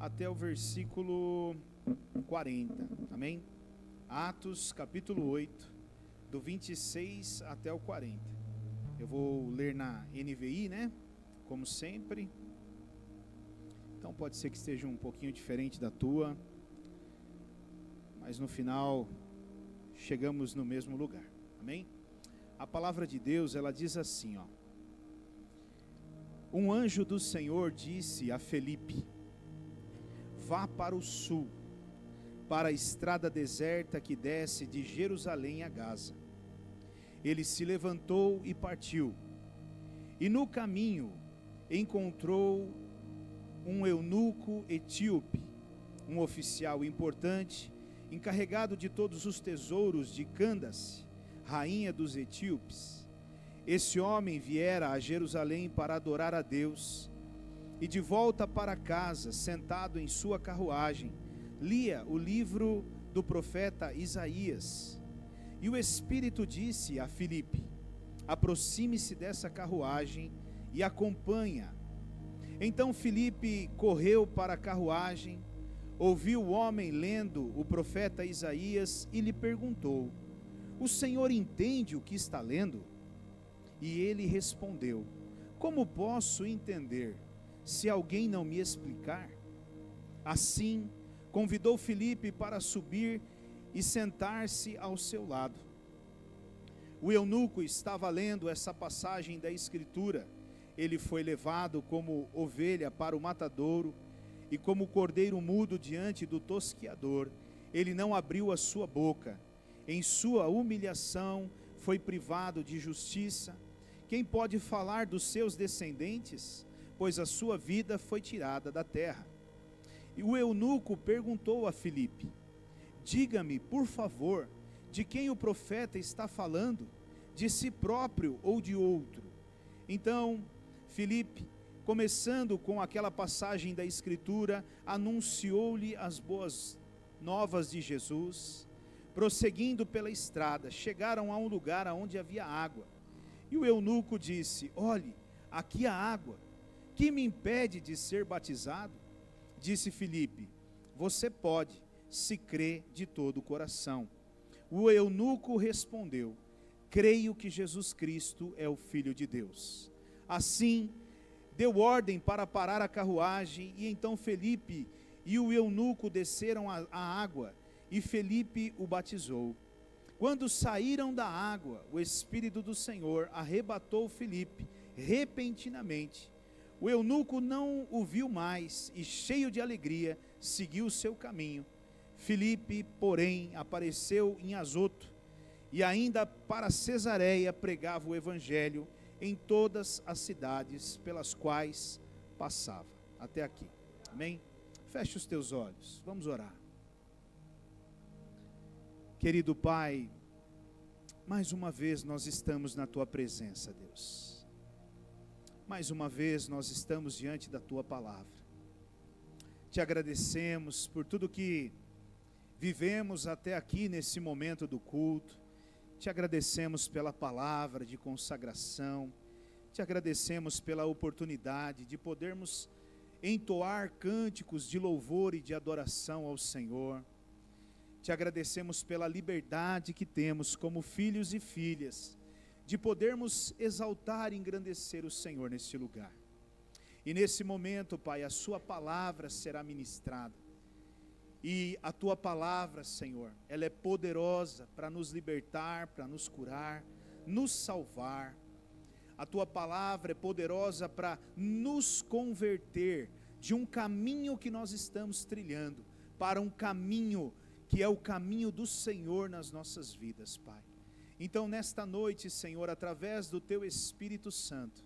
até o versículo 40, amém? Atos capítulo 8, do 26 até o 40. Eu vou ler na NVI, né? Como sempre. Então pode ser que esteja um pouquinho diferente da tua, mas no final chegamos no mesmo lugar, amém? A palavra de Deus, ela diz assim, ó: um anjo do Senhor disse a Felipe: vá para o sul, para a estrada deserta que desce de Jerusalém a Gaza. Ele se levantou e partiu, e no caminho encontrou um eunuco etíope, um oficial importante, encarregado de todos os tesouros de Cândace, rainha dos etíopes. Esse homem viera a Jerusalém para adorar a Deus, e de volta para casa, sentado em sua carruagem, lia o livro do profeta Isaías. E o Espírito disse a Filipe: aproxime-se dessa carruagem e acompanha. Então Filipe correu para a carruagem, ouviu o homem lendo o profeta Isaías e lhe perguntou: o senhor entende o que está lendo? E ele respondeu: como posso entender, se alguém não me explicar? Assim, convidou Filipe para subir e sentar-se ao seu lado. O eunuco estava lendo essa passagem da Escritura. Ele foi levado como ovelha para o matadouro, e como cordeiro mudo diante do tosquiador, ele não abriu a sua boca. Em sua humilhação foi privado de justiça. Quem pode falar dos seus descendentes? Pois a sua vida foi tirada da terra. E o eunuco perguntou a Filipe: diga-me, por favor, de quem o profeta está falando? De si próprio ou de outro? Então, Filipe, começando com aquela passagem da Escritura, anunciou-lhe as boas novas de Jesus. Prosseguindo pela estrada, chegaram a um lugar onde havia água. E o eunuco disse: olhe, aqui há água. Que me impede de ser batizado? Disse Filipe: você pode, se crê de todo o coração. O eunuco respondeu: creio que Jesus Cristo é o Filho de Deus. Assim, deu ordem para parar a carruagem, e então Felipe e o eunuco desceram a água, e Felipe o batizou. Quando saíram da água, o Espírito do Senhor arrebatou Felipe repentinamente. O eunuco não o viu mais, e cheio de alegria, seguiu o seu caminho. Felipe, porém, apareceu em Azoto, e ainda para Cesareia pregava o evangelho em todas as cidades pelas quais passava. Até aqui, amém? Feche os teus olhos, vamos orar. Querido Pai, mais uma vez nós estamos na Tua presença, Deus. Mais uma vez nós estamos diante da Tua palavra. Te agradecemos por tudo que vivemos até aqui nesse momento do culto. Te agradecemos pela palavra de consagração. Te agradecemos pela oportunidade de podermos entoar cânticos de louvor e de adoração ao Senhor. Te agradecemos pela liberdade que temos como filhos e filhas, de podermos exaltar e engrandecer o Senhor neste lugar. E nesse momento, Pai, a Sua palavra será ministrada. E a Tua palavra, Senhor, ela é poderosa para nos libertar, para nos curar, nos salvar. A Tua palavra é poderosa para nos converter de um caminho que nós estamos trilhando, para um caminho que é o caminho do Senhor nas nossas vidas, Pai. Então, nesta noite, Senhor, através do Teu Espírito Santo,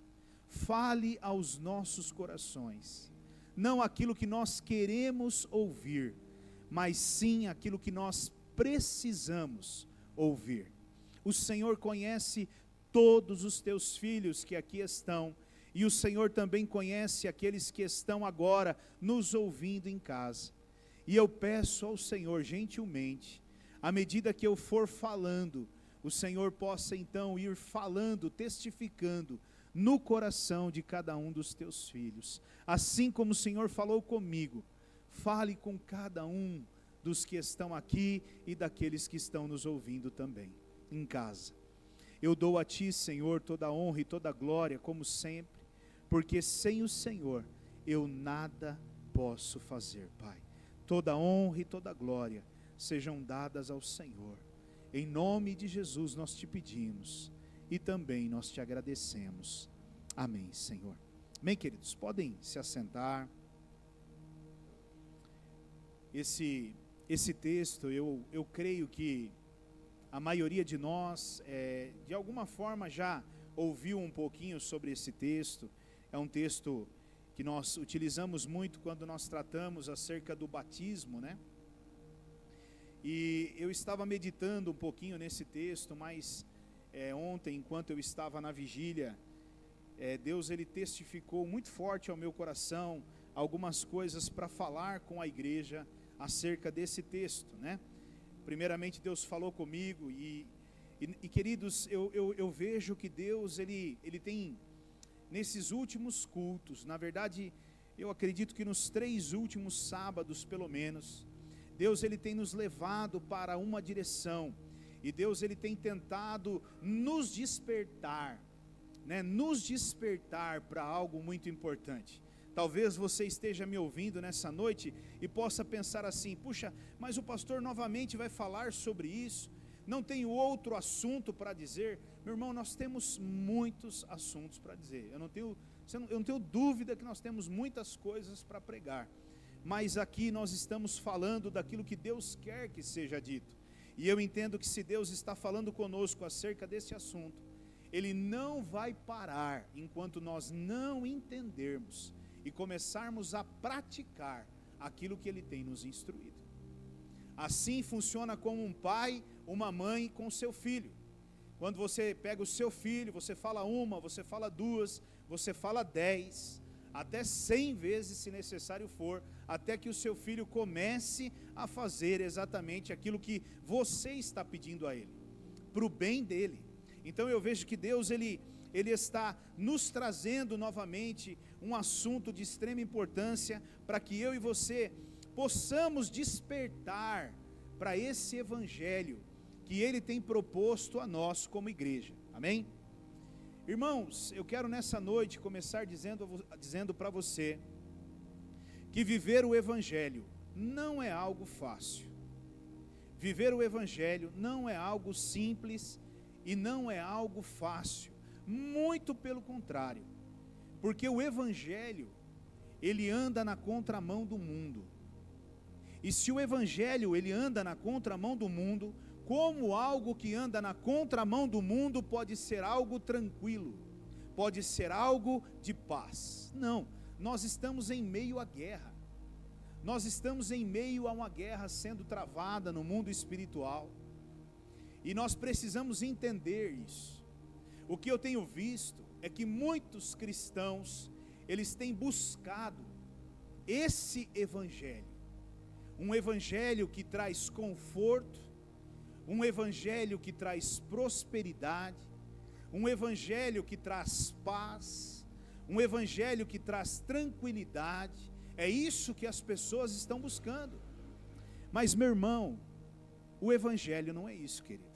fale aos nossos corações, não aquilo que nós queremos ouvir, mas sim aquilo que nós precisamos ouvir. O Senhor conhece todos os Teus filhos que aqui estão, e o Senhor também conhece aqueles que estão agora nos ouvindo em casa. E eu peço ao Senhor gentilmente, à medida que eu for falando, o Senhor possa então ir falando, testificando no coração de cada um dos Teus filhos. Assim como o Senhor falou comigo, fale com cada um dos que estão aqui e daqueles que estão nos ouvindo também, em casa. Eu dou a Ti, Senhor, toda a honra e toda a glória, como sempre, porque sem o Senhor eu nada posso fazer, Pai. Toda a honra e toda a glória sejam dadas ao Senhor. Em nome de Jesus nós te pedimos e também nós te agradecemos. Amém, Senhor. Amém, queridos? Podem se assentar. Esse texto, eu creio que a maioria de nós, de alguma forma, já ouviu um pouquinho sobre esse texto. É um texto que nós utilizamos muito quando nós tratamos acerca do batismo, né? E eu estava meditando um pouquinho nesse texto, mas ontem, enquanto eu estava na vigília, Deus ele testificou muito forte ao meu coração algumas coisas para falar com a igreja acerca desse texto, né? Primeiramente Deus falou comigo e queridos, eu vejo que Deus ele tem, nesses últimos cultos, na verdade, eu acredito que nos 3 últimos sábados pelo menos, Deus ele tem nos levado para uma direção, e Deus ele tem tentado nos despertar, né? Nos despertar para algo muito importante. Talvez você esteja me ouvindo nessa noite e possa pensar assim: puxa, mas o pastor novamente vai falar sobre isso, não tenho outro assunto para dizer. Meu irmão, nós temos muitos assuntos para dizer, eu não tenho dúvida que nós temos muitas coisas para pregar, mas aqui nós estamos falando daquilo que Deus quer que seja dito, e eu entendo que se Deus está falando conosco acerca desse assunto, Ele não vai parar enquanto nós não entendermos e começarmos a praticar aquilo que Ele tem nos instruído. Assim funciona como um pai, uma mãe com seu filho. Quando você pega o seu filho, você fala uma, você fala 2, você fala 10, até 100 vezes se necessário for, até que o seu filho comece a fazer exatamente aquilo que você está pedindo a ele, para o bem dele. Então eu vejo que Deus ele está nos trazendo novamente um assunto de extrema importância, para que eu e você possamos despertar para esse evangelho que Ele tem proposto a nós como igreja, amém? Irmãos, eu quero nessa noite começar dizendo para você, que viver o evangelho não é algo fácil, viver o evangelho não é algo simples, e não é algo fácil, muito pelo contrário, porque o evangelho, ele anda na contramão do mundo, e se o evangelho ele anda na contramão do mundo, como algo que anda na contramão do mundo pode ser algo tranquilo, pode ser algo de paz? Não, nós estamos em meio à guerra, nós estamos em meio a uma guerra sendo travada no mundo espiritual, e nós precisamos entender isso. O que eu tenho visto é que muitos cristãos, eles têm buscado esse evangelho, um evangelho que traz conforto, um evangelho que traz prosperidade, um evangelho que traz paz, um evangelho que traz tranquilidade. É isso que as pessoas estão buscando. Mas, meu irmão, o evangelho não é isso, querido.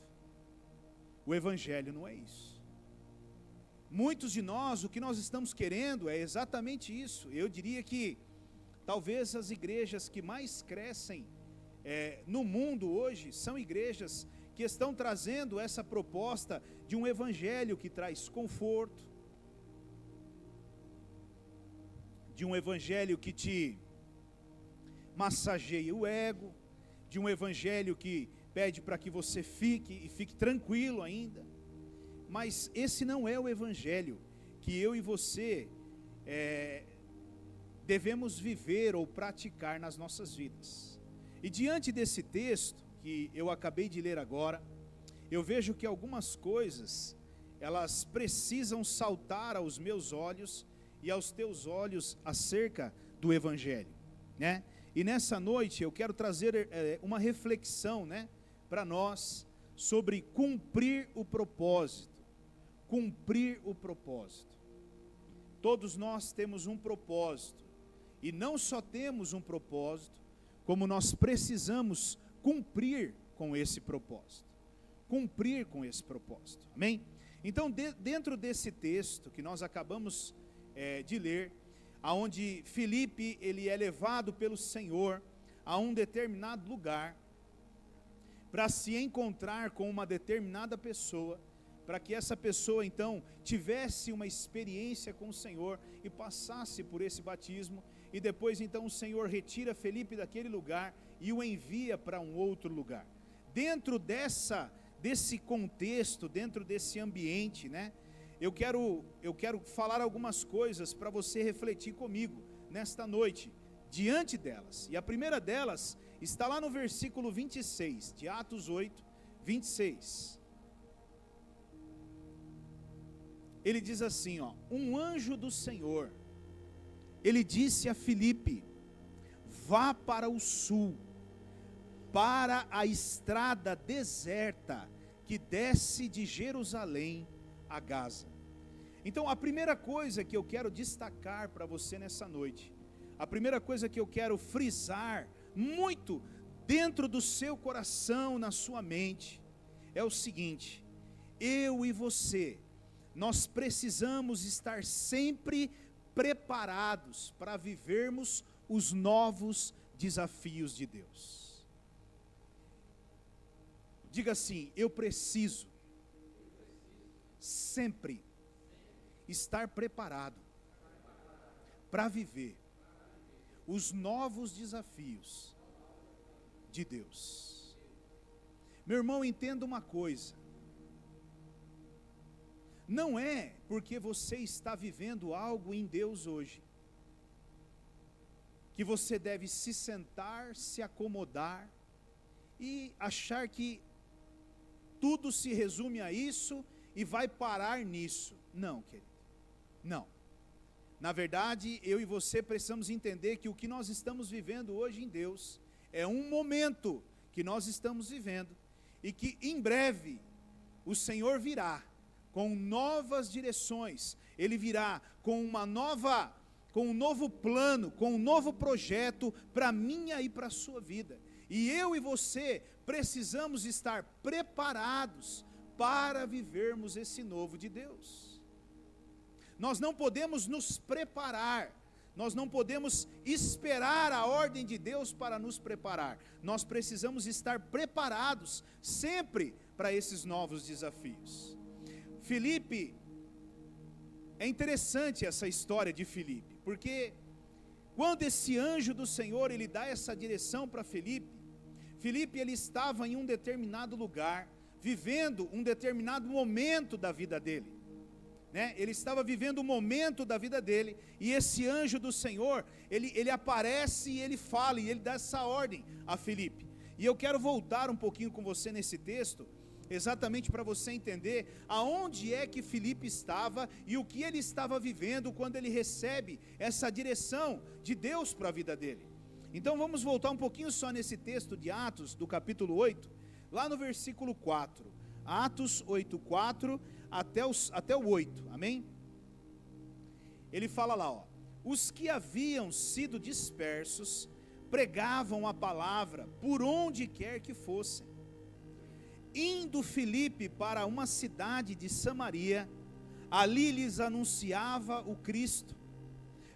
O evangelho não é isso. Muitos de nós, o que nós estamos querendo é exatamente isso. Eu diria que talvez as igrejas que mais crescem no mundo hoje são igrejas que estão trazendo essa proposta de um evangelho que traz conforto, de um evangelho que te massageia o ego, de um evangelho que pede para que você fique tranquilo ainda. Mas esse não é o evangelho que eu e você devemos viver ou praticar nas nossas vidas. E diante desse texto que eu acabei de ler agora, eu vejo que algumas coisas, elas precisam saltar aos meus olhos e aos teus olhos acerca do evangelho, né? E nessa noite eu quero trazer uma reflexão, né, para nós, sobre cumprir o propósito. Cumprir o propósito. Todos nós temos um propósito, E não só temos um propósito, como nós precisamos cumprir com esse propósito. Cumprir com esse propósito. Amém? Então, dentro desse texto que nós acabamos de ler, aonde Filipe ele é levado pelo Senhor a um determinado lugar, para se encontrar com uma determinada pessoa, para que essa pessoa então tivesse uma experiência com o Senhor e passasse por esse batismo, e depois então o Senhor retira Filipe daquele lugar e o envia para um outro lugar. Dentro desse contexto, dentro desse ambiente, né, eu quero falar algumas coisas para você refletir comigo nesta noite, diante delas. E a primeira delas está lá no versículo 26, de Atos 8, 26. Ele diz assim, ó: um anjo do Senhor, ele disse a Filipe: vá para o sul, para a estrada deserta que desce de Jerusalém a Gaza. Então, a primeira coisa que eu quero destacar para você nessa noite, a primeira coisa que eu quero frisar muito dentro do seu coração, na sua mente, é o seguinte: eu e você, nós precisamos estar sempre preparados para vivermos os novos desafios de Deus. Diga assim: eu preciso sempre estar preparado para viver os novos desafios de Deus. Meu irmão, entenda uma coisa: não é porque você está vivendo algo em Deus hoje, que você deve se sentar, se acomodar e achar que tudo se resume a isso e vai parar nisso. Não, querido, não. Na verdade, eu e você precisamos entender que o que nós estamos vivendo hoje em Deus é um momento que nós estamos vivendo, e que em breve o Senhor virá com novas direções. Ele virá com um novo plano, com um novo projeto para a minha e para a sua vida. E eu e você precisamos estar preparados para vivermos esse novo de Deus. Nós não podemos nos preparar, nós não podemos esperar a ordem de Deus para nos preparar. Nós precisamos estar preparados sempre para esses novos desafios. Filipe, é interessante essa história de Filipe, porque quando esse anjo do Senhor, ele dá essa direção para Filipe, ele estava em um determinado lugar, vivendo um determinado momento da vida dele, né? Ele estava vivendo um momento da vida dele, e esse anjo do Senhor, ele aparece e ele fala, e ele dá essa ordem a Filipe. E eu quero voltar um pouquinho com você nesse texto, exatamente para você entender aonde é que Filipe estava e o que ele estava vivendo quando ele recebe essa direção de Deus para a vida dele. Então vamos voltar um pouquinho só nesse texto de Atos, do capítulo 8, lá no versículo 4, Atos 8, 4 até o 8, amém? Ele fala lá, ó: os que haviam sido dispersos pregavam a palavra por onde quer que fossem. Indo Filipe para uma cidade de Samaria, ali lhes anunciava o Cristo.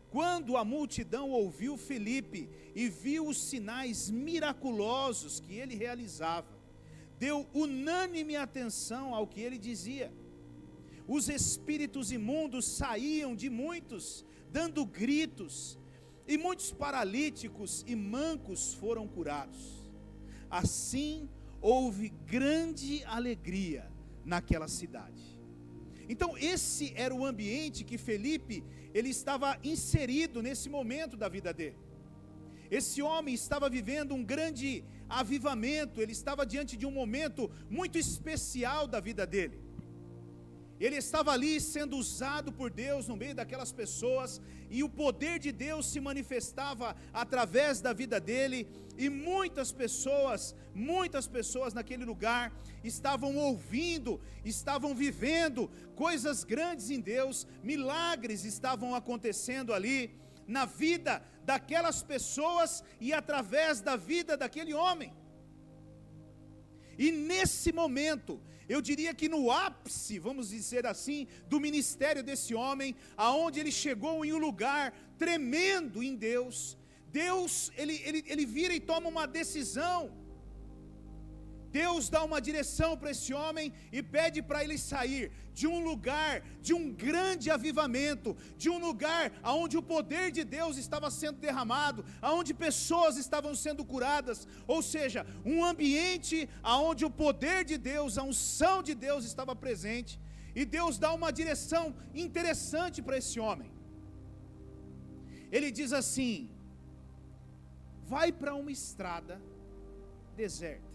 Quando a multidão ouviu Filipe e viu os sinais miraculosos que ele realizava, deu unânime atenção ao que ele dizia. Os espíritos imundos saíam de muitos, dando gritos, e muitos paralíticos e mancos foram curados. Assim, houve grande alegria naquela cidade. Então esse era o ambiente que Filipe, ele estava inserido nesse momento da vida dele. Esse homem estava vivendo um grande avivamento, ele estava diante de um momento muito especial da vida dele. Ele estava ali sendo usado por Deus no meio daquelas pessoas, e o poder de Deus se manifestava através da vida dele, e muitas pessoas naquele lugar estavam ouvindo, estavam vivendo coisas grandes em Deus, milagres estavam acontecendo ali, na vida daquelas pessoas e através da vida daquele homem. E nesse momento, eu diria que no ápice, vamos dizer assim, do ministério desse homem, aonde ele chegou em um lugar tremendo em Deus, ele vira e toma uma decisão. Deus dá uma direção para esse homem e pede para ele sair de um lugar, de um grande avivamento, de um lugar onde o poder de Deus estava sendo derramado, onde pessoas estavam sendo curadas, ou seja, um ambiente onde o poder de Deus, a unção de Deus estava presente, e Deus dá uma direção interessante para esse homem. Ele diz assim: vai para uma estrada deserta.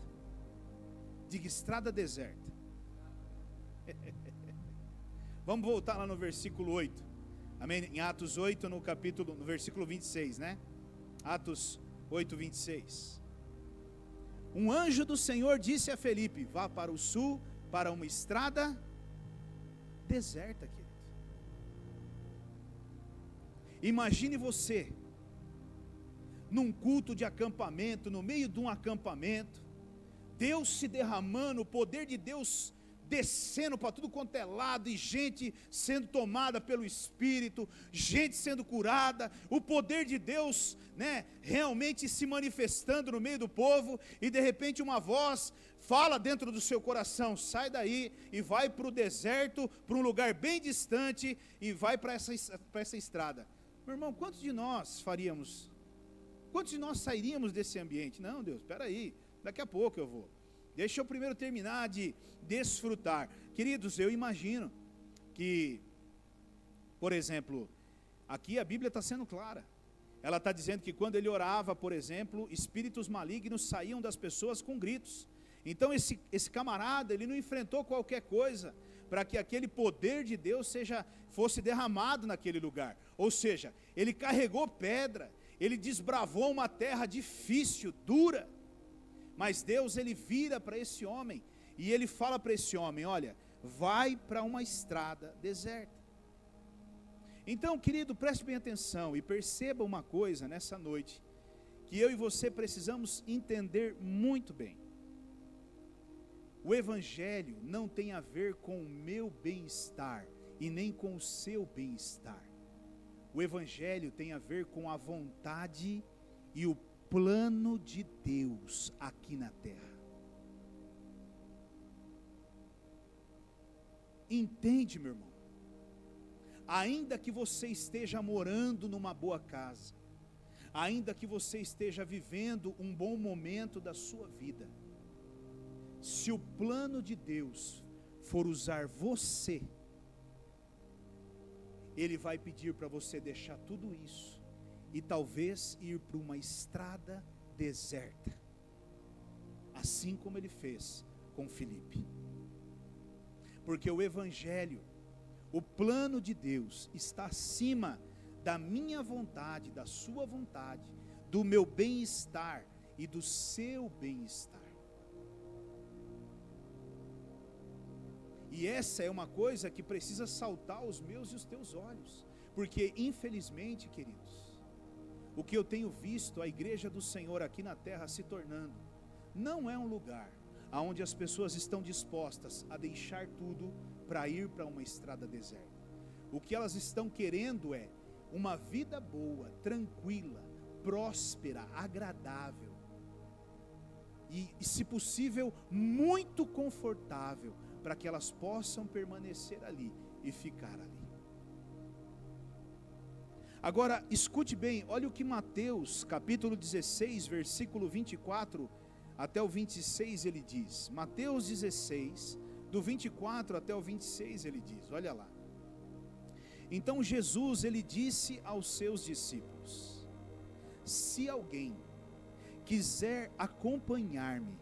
Diga estrada deserta. Vamos voltar lá no versículo 8. Amém? Em Atos 8, no versículo 26, né? Atos 8, 26. Um anjo do Senhor disse a Felipe: vá para o sul, para uma estrada deserta, querido. Imagine você num culto de acampamento, no meio de um acampamento, Deus se derramando, o poder de Deus descendo para tudo quanto é lado, e gente sendo tomada pelo Espírito, gente sendo curada, o poder de Deus, né, realmente se manifestando no meio do povo, e de repente uma voz fala dentro do seu coração: sai daí e vai para o deserto, para um lugar bem distante, e vai para essa estrada. Meu irmão, quantos de nós faríamos? Quantos de nós sairíamos desse ambiente? Não, Deus, espera aí, daqui a pouco eu vou. Deixa eu primeiro terminar de desfrutar. Queridos, eu imagino que, por exemplo, aqui a Bíblia está sendo clara. Ela está dizendo que quando ele orava, por exemplo, espíritos malignos saíam das pessoas com gritos. Então esse camarada, ele não enfrentou qualquer coisa para que aquele poder de Deus fosse derramado naquele lugar. Ou seja, ele carregou pedra, ele desbravou uma terra difícil, dura. Mas Deus, ele vira para esse homem e ele fala para esse homem: olha, vai para uma estrada deserta. Então, querido, preste bem atenção e perceba uma coisa nessa noite, que eu e você precisamos entender muito bem. O Evangelho não tem a ver com o meu bem-estar e nem com o seu bem-estar. O Evangelho tem a ver com a vontade e o plano de Deus aqui na terra. Entende, meu irmão? Ainda que você esteja morando numa boa casa, ainda que você esteja vivendo um bom momento da sua vida, se o plano de Deus for usar você, Ele vai pedir para você deixar tudo isso e talvez ir para uma estrada deserta, assim como ele fez com Filipe. Porque o Evangelho, o plano de Deus está acima da minha vontade, da sua vontade, do meu bem-estar e do seu bem-estar. E essa é uma coisa que precisa saltar aos meus e os teus olhos, porque infelizmente, queridos, o que eu tenho visto a igreja do Senhor aqui na terra se tornando, não é um lugar onde as pessoas estão dispostas a deixar tudo para ir para uma estrada deserta. O que elas estão querendo é uma vida boa, tranquila, próspera, agradável e se possível, muito confortável, para que elas possam permanecer ali e ficar ali. Agora, escute bem, olha o que Mateus, capítulo 16, versículo 24 até o 26, ele diz. Mateus 16, do 24 até o 26, ele diz, olha lá. Então Jesus, ele disse aos seus discípulos: se alguém quiser acompanhar-me,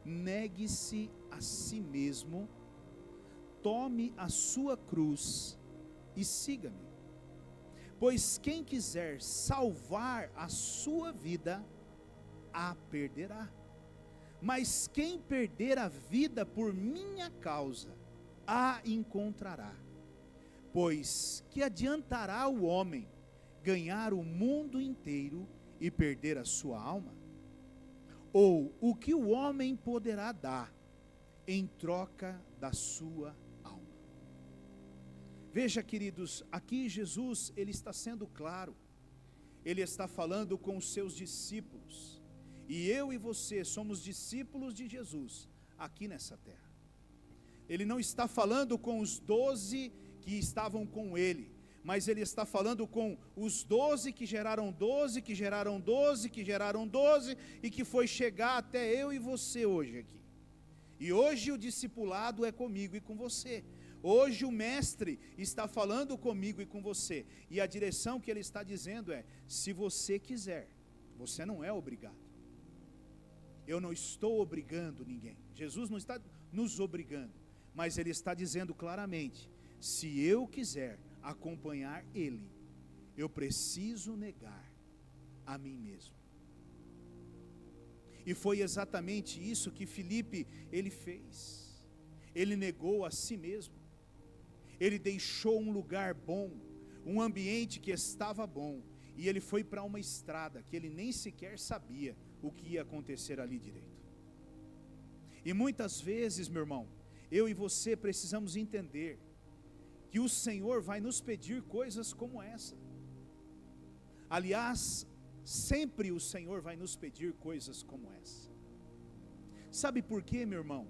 negue-se a si mesmo, tome a sua cruz e siga-me. Pois quem quiser salvar a sua vida, a perderá. Mas quem perder a vida por minha causa, a encontrará. Pois que adiantará o homem ganhar o mundo inteiro e perder a sua alma? Ou o que o homem poderá dar em troca da sua alma? Veja, queridos, aqui Jesus, ele está sendo claro. Ele está falando com os seus discípulos. E eu e você somos discípulos de Jesus aqui nessa terra. Ele não está falando com os 12 que estavam com ele, mas ele está falando com os 12 que geraram 12, que geraram 12, que geraram 12, e que foi chegar até eu e você hoje aqui. E hoje o discipulado é comigo e com você. Hoje o mestre está falando comigo e com você. E a direção que ele está dizendo é: se você quiser, você não é obrigado. Eu não estou obrigando ninguém. Jesus não está nos obrigando, mas ele está dizendo claramente: se eu quiser acompanhar ele, eu preciso negar a mim mesmo. E foi exatamente isso que Filipe, ele fez. Ele negou a si mesmo. Ele deixou um lugar bom, um ambiente que estava bom, e ele foi para uma estrada que ele nem sequer sabia o que ia acontecer ali direito. E muitas vezes, meu irmão, eu e você precisamos entender que o Senhor vai nos pedir coisas como essa. Aliás, sempre o Senhor vai nos pedir coisas como essa. Sabe por quê, meu irmão?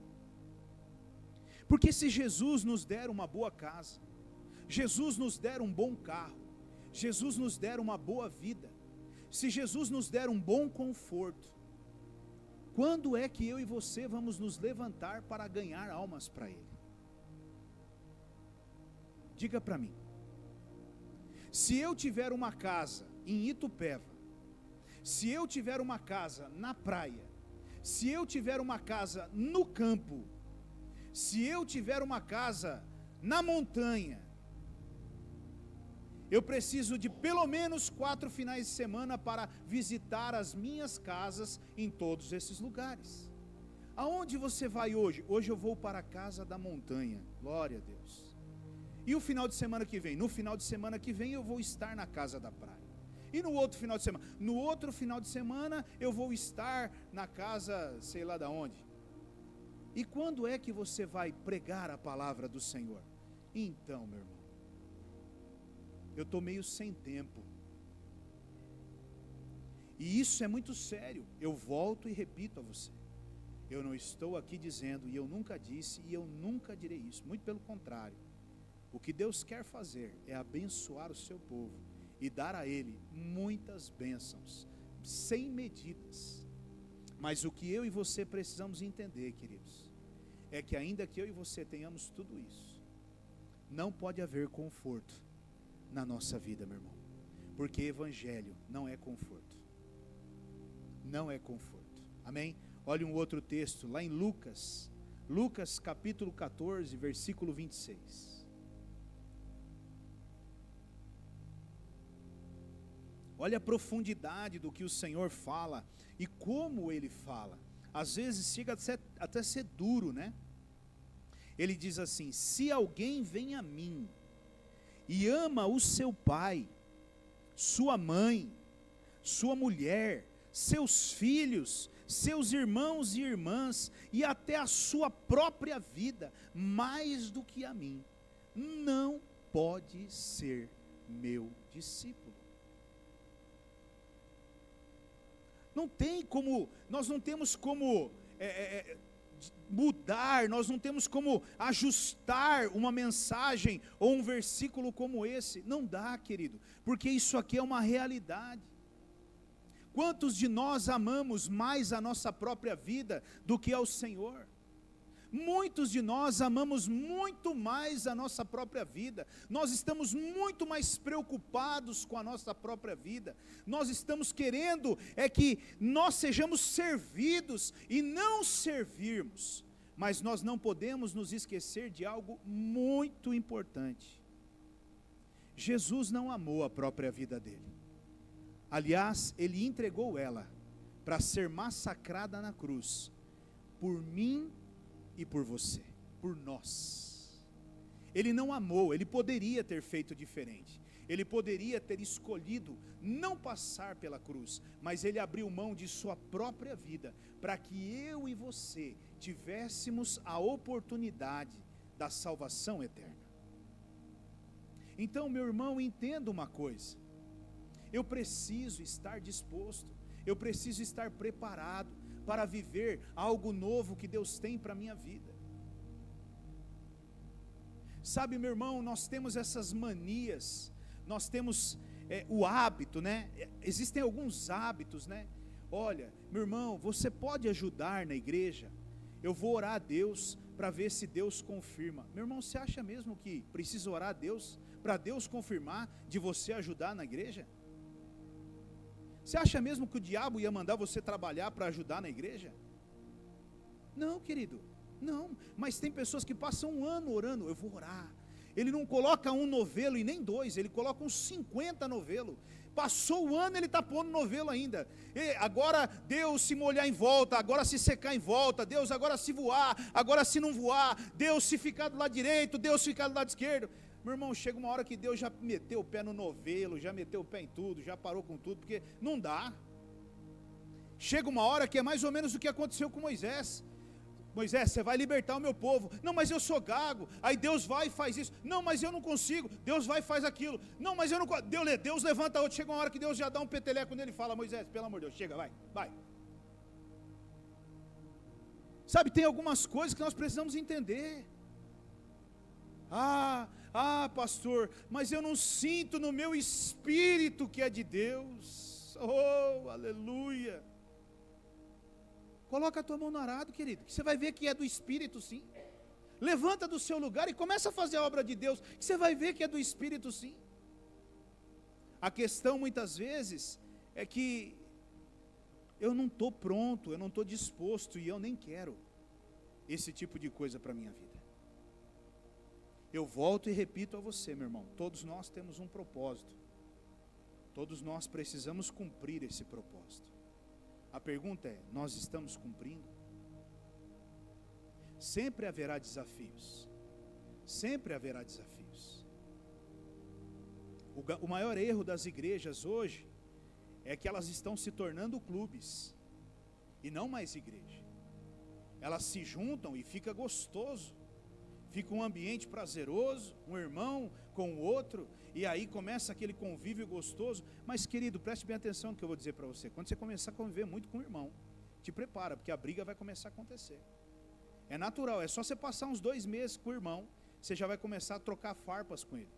Porque se Jesus nos der uma boa casa, Jesus nos der um bom carro, Jesus nos der uma boa vida, se Jesus nos der um bom conforto, quando é que eu e você vamos nos levantar para ganhar almas para Ele? Diga para mim. Se eu tiver uma casa em Itupeva, se eu tiver uma casa na praia, se eu tiver uma casa no campo, se eu tiver uma casa na montanha, eu preciso de pelo menos 4 finais de semana para visitar as minhas casas em todos esses lugares. Aonde você vai hoje? Hoje eu vou para a casa da montanha, glória a Deus. E o final de semana que vem? No final de semana que vem eu vou estar na casa da praia. E no outro final de semana? No outro final de semana eu vou estar na casa, sei lá da onde. E quando é que você vai pregar a palavra do Senhor? Então, meu irmão, eu estou meio sem tempo. E isso é muito sério. Eu volto e repito a você. Eu não estou aqui dizendo, e eu nunca disse, e eu nunca direi isso. Muito pelo contrário. O que Deus quer fazer é abençoar o seu povo e dar a ele muitas bênçãos, sem medidas. Mas o que eu e você precisamos entender, queridos, é que ainda que eu e você tenhamos tudo isso, não pode haver conforto na nossa vida, meu irmão, porque evangelho não é conforto, não é conforto, amém? Olha um outro texto, lá em Lucas capítulo 14, versículo 26, olha a profundidade do que o Senhor fala, e como Ele fala, às vezes chega até ser duro, né? Ele diz assim: se alguém vem a mim, e ama o seu pai, sua mãe, sua mulher, seus filhos, seus irmãos e irmãs, e até a sua própria vida, mais do que a mim, não pode ser meu discípulo. Não tem como, nós não temos como mudar, nós não temos como ajustar uma mensagem ou um versículo como esse. Não dá, querido, porque isso aqui é uma realidade. Quantos de nós amamos mais a nossa própria vida do que ao Senhor? Muitos de nós amamos muito mais a nossa própria vida, nós estamos muito mais preocupados com a nossa própria vida, nós estamos querendo que nós sejamos servidos e não servirmos, mas nós não podemos nos esquecer de algo muito importante. Jesus não amou a própria vida dele, aliás, ele entregou ela para ser massacrada na cruz, por mim e por você, por nós. Ele não amou, ele poderia ter feito diferente, Ele poderia ter escolhido não passar pela cruz, mas ele abriu mão de sua própria vida, para que eu e você tivéssemos a oportunidade da salvação eterna. Então, meu irmão, entenda uma coisa: eu preciso estar disposto, eu preciso estar preparado para viver algo novo que Deus tem para a minha vida. Sabe, meu irmão, nós temos essas manias, nós temos o hábito, né? Existem alguns hábitos, né? Olha, meu irmão, você pode ajudar na igreja? Eu vou orar a Deus para ver se Deus confirma. Meu irmão, você acha mesmo que precisa orar a Deus para Deus confirmar de você ajudar na igreja? Você acha mesmo que o diabo ia mandar você trabalhar para ajudar na igreja? Não, querido, não. Mas tem pessoas que passam um ano orando. Eu vou orar. Ele não coloca um novelo e nem dois, ele coloca uns 50 novelos. Passou o ano, ele está pondo novelo ainda. E agora Deus se molhar em volta, agora se secar em volta, Deus agora se voar, agora se não voar, Deus se ficar do lado direito, Deus ficar do lado esquerdo. Meu irmão, chega uma hora que Deus já meteu o pé no novelo, já meteu o pé em tudo, já parou com tudo, porque não dá. Chega uma hora que é mais ou menos o que aconteceu com Moisés. Moisés, você vai libertar o meu povo. Não, mas eu sou gago. Aí Deus vai e faz isso. Não, mas eu não consigo. Deus vai e faz aquilo. Não, mas eu não consigo. Deus levanta outro. Chega uma hora que Deus já dá um peteleco nele e fala: Moisés, pelo amor de Deus, chega, vai. Sabe, tem algumas coisas que nós precisamos entender. Pastor, mas eu não sinto no meu espírito que é de Deus. Oh, aleluia. Coloca a tua mão no arado, querido, que você vai ver que é do Espírito, sim. Levanta do seu lugar e começa a fazer a obra de Deus, que você vai ver que é do Espírito, sim. A questão muitas vezes é que eu não estou pronto, eu não estou disposto e eu nem quero esse tipo de coisa para a minha vida. Eu volto e repito a você, meu irmão, todos nós temos um propósito, todos nós precisamos cumprir esse propósito. A pergunta é: nós estamos cumprindo? Sempre haverá desafios. Sempre haverá desafios. O maior erro das igrejas hoje é que elas estão se tornando clubes e não mais igreja. Elas se juntam e fica gostoso. Fica um ambiente prazeroso, um irmão com o outro, e aí começa aquele convívio gostoso. Mas, querido, preste bem atenção no que eu vou dizer para você. Quando você começar a conviver muito com o irmão, te prepara, porque a briga vai começar a acontecer. É natural, é só você passar uns 2 meses com o irmão, você já vai começar a trocar farpas com ele.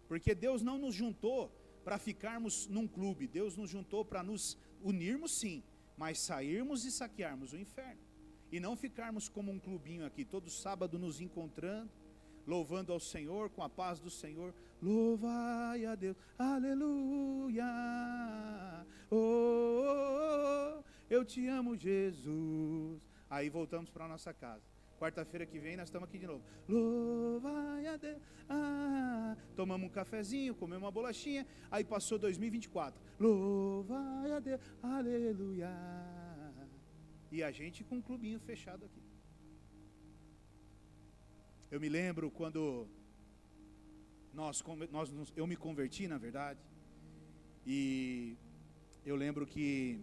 Porque Deus não nos juntou para ficarmos num clube, Deus nos juntou para nos unirmos, sim, mas sairmos e saquearmos o inferno. E não ficarmos como um clubinho aqui, todo sábado nos encontrando, louvando ao Senhor, com a paz do Senhor. Louvai a Deus, aleluia, eu te amo, Jesus. Aí voltamos para a nossa casa. Quarta-feira que vem nós estamos aqui de novo. Louvai a Deus, tomamos um cafezinho, comemos uma bolachinha. Aí passou 2024. Louvai a Deus, aleluia. E a gente com um clubinho fechado aqui. Eu me lembro quando eu me converti, na verdade, e eu lembro que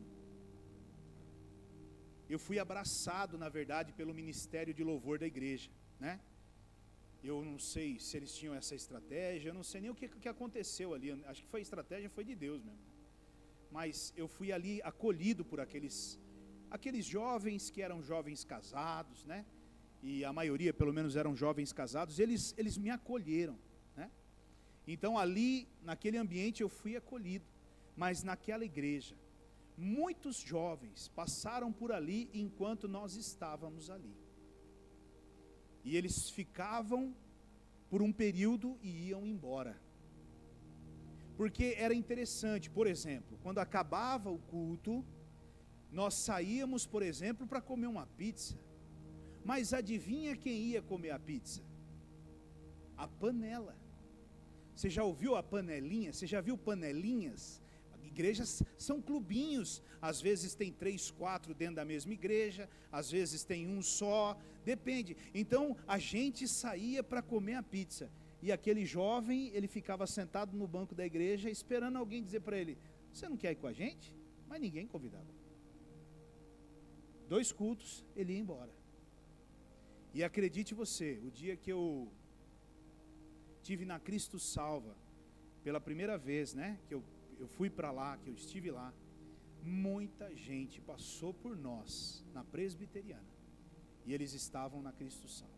eu fui abraçado, na verdade, pelo ministério de louvor da igreja, né? Eu não sei se eles tinham essa estratégia, eu não sei nem o que aconteceu ali, acho que foi estratégia, foi de Deus mesmo. Mas eu fui ali acolhido por aqueles jovens que eram jovens casados, né? E a maioria, pelo menos, eram jovens casados. Eles me acolheram, né? Então ali, naquele ambiente, eu fui acolhido. Mas naquela igreja, muitos jovens passaram por ali enquanto nós estávamos ali. E eles ficavam por um período e iam embora. Porque era interessante, por exemplo, quando acabava o culto, nós saíamos, por exemplo, para comer uma pizza. Mas adivinha quem ia comer a pizza? A panela. Você já ouviu a panelinha? Você já viu panelinhas? Igrejas são clubinhos. Às vezes tem 3, 4 dentro da mesma igreja. Às vezes tem um só. Depende. Então a gente saía para comer a pizza. e aquele jovem, ele ficava sentado no banco da igreja, esperando alguém dizer para ele: você não quer ir com a gente? Mas ninguém convidava. 2 cultos, ele ia embora. E acredite você, o dia que eu tive na Cristo Salva, pela primeira vez, né, que eu fui para lá, que eu estive lá, muita gente passou por nós, na presbiteriana, e eles estavam na Cristo Salva.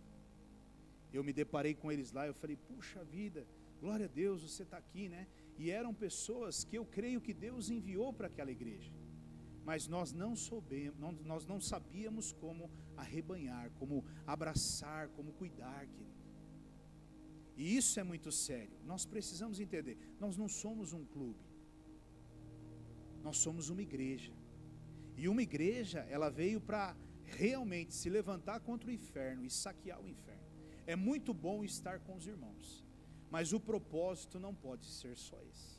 Eu me deparei com eles lá, eu falei: puxa vida, glória a Deus, você está aqui, né? E eram pessoas que eu creio que Deus enviou para aquela igreja, mas nós não sabíamos como arrebanhar, como abraçar, como cuidar, querido. E isso é muito sério. Nós precisamos entender, nós não somos um clube, nós somos uma igreja. E uma igreja, ela veio para realmente se levantar contra o inferno e saquear o inferno. É muito bom estar com os irmãos, mas o propósito não pode ser só esse.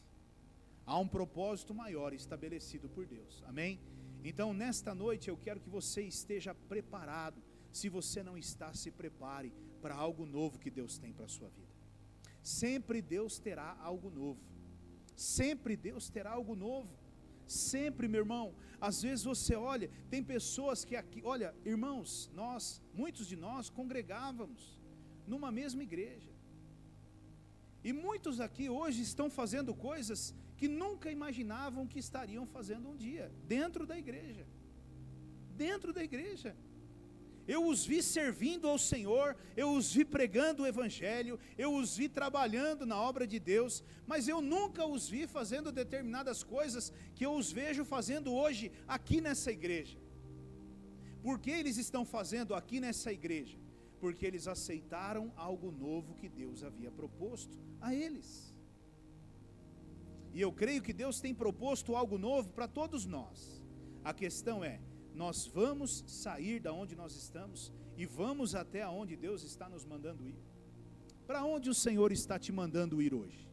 Há um propósito maior estabelecido por Deus, amém? Então nesta noite eu quero que você esteja preparado. Se você não está, se prepare para algo novo que Deus tem para a sua vida. Sempre Deus terá algo novo, sempre Deus terá algo novo, sempre, meu irmão. Às vezes você olha, tem pessoas que aqui, olha, irmãos, muitos de nós congregávamos numa mesma igreja, e muitos aqui hoje estão fazendo coisas que nunca imaginavam que estariam fazendo um dia, dentro da igreja, eu os vi servindo ao Senhor, eu os vi pregando o Evangelho, eu os vi trabalhando na obra de Deus, mas eu nunca os vi fazendo determinadas coisas que eu os vejo fazendo hoje aqui nessa igreja. Por que eles estão fazendo aqui nessa igreja? Porque eles aceitaram algo novo que Deus havia proposto a eles. E eu creio que Deus tem proposto algo novo para todos nós. A questão é, nós vamos sair da onde nós estamos e vamos até aonde Deus está nos mandando ir? Para onde o Senhor está te mandando ir hoje?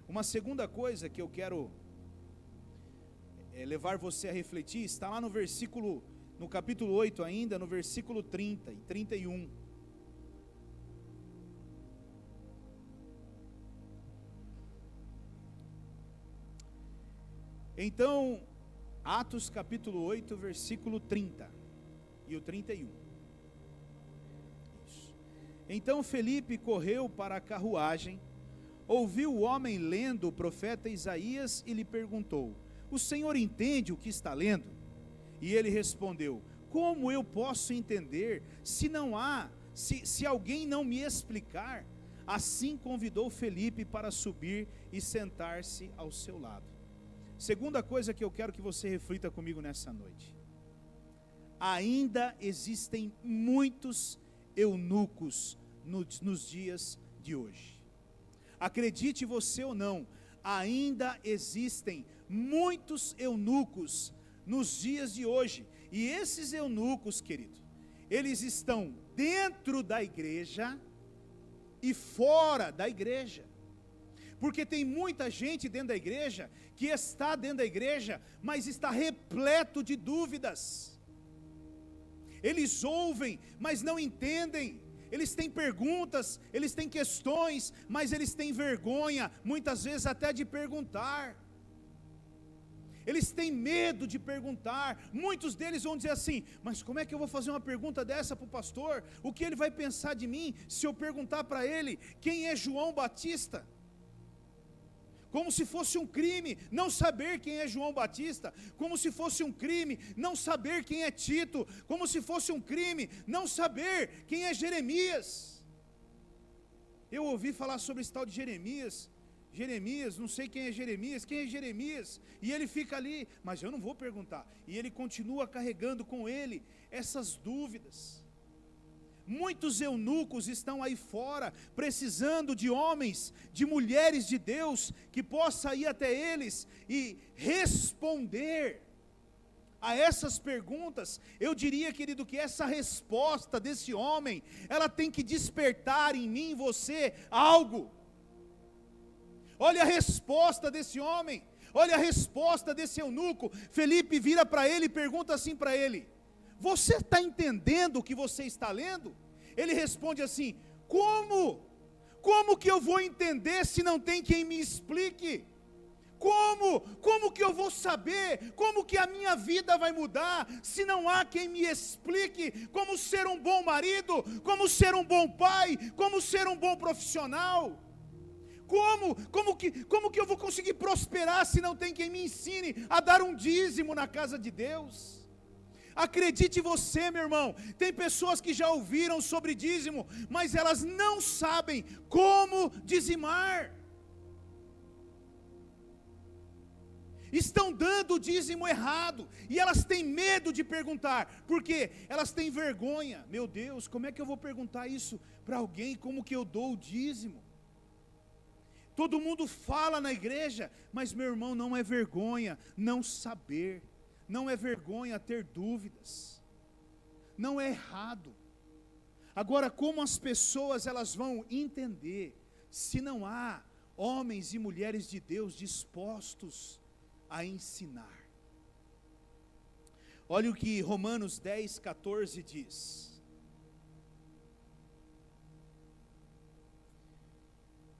Uma segunda coisa que eu quero levar você a refletir, está lá no capítulo 8 ainda, no versículo 30 e 31. Então, Atos capítulo 8, versículo 30 e o 31. Isso. Então Felipe correu para a carruagem, ouviu o homem lendo o profeta Isaías e lhe perguntou: o senhor entende o que está lendo? E ele respondeu: como eu posso entender se alguém não me explicar? Assim convidou Felipe para subir e sentar-se ao seu lado. Segunda coisa que eu quero que você reflita comigo nessa noite: ainda existem muitos eunucos nos dias de hoje. Acredite você ou não, ainda existem muitos eunucos nos dias de hoje. E esses eunucos, querido, eles estão dentro da igreja e fora da igreja. Porque tem muita gente dentro da igreja, que está dentro da igreja, mas está repleto de dúvidas. Eles ouvem, mas não entendem. Eles têm perguntas, eles têm questões, mas eles têm vergonha, muitas vezes até de perguntar. Eles têm medo de perguntar. Muitos deles vão dizer assim: mas como é que eu vou fazer uma pergunta dessa para o pastor? O que ele vai pensar de mim se eu perguntar para ele quem é João Batista? Como se fosse um crime não saber quem é João Batista, como se fosse um crime não saber quem é Tito, como se fosse um crime não saber quem é Jeremias. Eu ouvi falar sobre esse tal de Jeremias, não sei quem é Jeremias, e ele fica ali, mas eu não vou perguntar, e ele continua carregando com ele essas dúvidas. Muitos eunucos estão aí fora, precisando de homens, de mulheres de Deus, que possa ir até eles e responder a essas perguntas. Eu diria, querido, que essa resposta desse homem, ela tem que despertar em mim, em você, algo. Olha a resposta desse homem, olha a resposta desse eunuco. Felipe vira para ele e pergunta assim para ele: você está entendendo o que você está lendo? Ele responde assim: como? Como que eu vou entender se não tem quem me explique? Como que eu vou saber? Como que a minha vida vai mudar se não há quem me explique como ser um bom marido, como ser um bom pai, como ser um bom profissional? Como que eu vou conseguir prosperar se não tem quem me ensine a dar um dízimo na casa de Deus? Acredite você, meu irmão, tem pessoas que já ouviram sobre dízimo, mas elas não sabem como dizimar. Estão dando o dízimo errado, e elas têm medo de perguntar, porque elas têm vergonha. Meu Deus, como é que eu vou perguntar isso para alguém, como que eu dou o dízimo? Todo mundo fala na igreja, mas meu irmão, não é vergonha não saber, não é vergonha ter dúvidas, não é errado. Agora, como as pessoas elas vão entender, se não há homens e mulheres de Deus dispostos a ensinar? Olha o que Romanos 10:14 diz: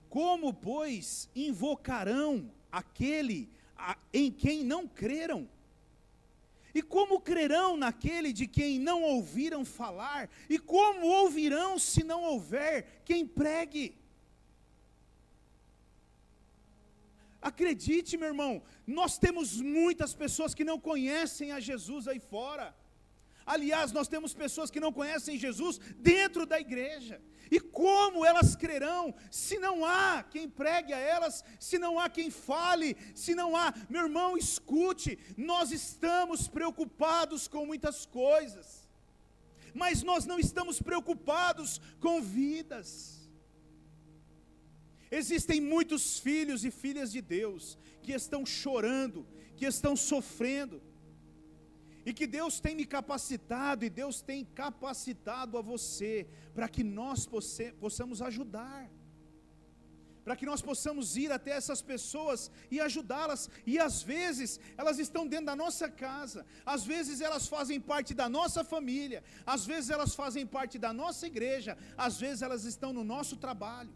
como, pois, invocarão aquele em quem não creram? E como crerão naquele de quem não ouviram falar? E como ouvirão se não houver quem pregue? Acredite, meu irmão, nós temos muitas pessoas que não conhecem a Jesus aí fora. Aliás, nós temos pessoas que não conhecem Jesus dentro da igreja. E como elas crerão se não há quem pregue a elas, se não há quem fale, se não há... Meu irmão, escute, nós estamos preocupados com muitas coisas, mas nós não estamos preocupados com vidas. Existem muitos filhos e filhas de Deus que estão chorando, que estão sofrendo, e que Deus tem me capacitado, e Deus tem capacitado a você, para que nós possamos ajudar, para que nós possamos ir até essas pessoas e ajudá-las. E às vezes elas estão dentro da nossa casa, às vezes elas fazem parte da nossa família, às vezes elas fazem parte da nossa igreja, às vezes elas estão no nosso trabalho.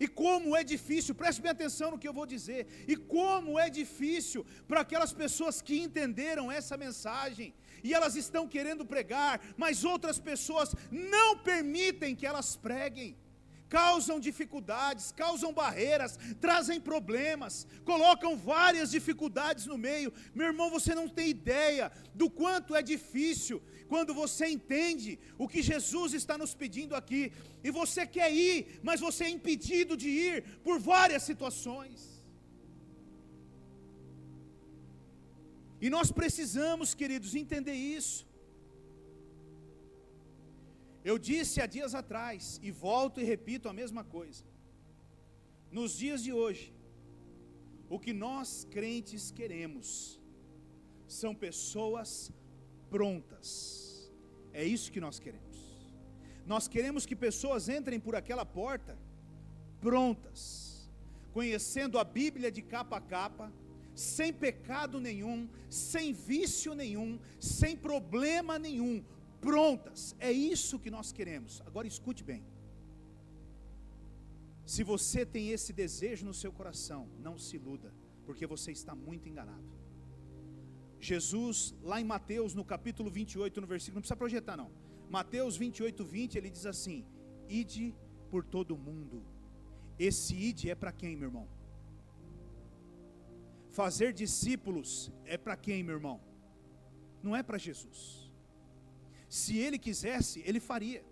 E como é difícil, preste bem atenção no que eu vou dizer, e como é difícil para aquelas pessoas que entenderam essa mensagem, e elas estão querendo pregar, mas outras pessoas não permitem que elas preguem, causam dificuldades, causam barreiras, trazem problemas, colocam várias dificuldades no meio. Meu irmão, você não tem ideia do quanto é difícil, quando você entende o que Jesus está nos pedindo aqui, e você quer ir, mas você é impedido de ir, por várias situações. E nós precisamos, queridos, entender isso. Eu disse há dias atrás, e volto e repito a mesma coisa, nos dias de hoje, o que nós crentes queremos, são pessoas prontas, é isso que nós queremos. Nós queremos que pessoas entrem por aquela porta, prontas, conhecendo a Bíblia de capa a capa, sem pecado nenhum, sem vício nenhum, sem problema nenhum, prontas, é isso que nós queremos. Agora escute bem, se você tem esse desejo no seu coração, não se iluda, porque você está muito enganado. Jesus, lá em Mateus, no capítulo 28, no versículo, não precisa projetar não, Mateus 28:20, ele diz assim: ide por todo o mundo. Esse ide é para quem, meu irmão? Fazer discípulos é para quem, meu irmão? Não é para Jesus. Se ele quisesse, ele faria.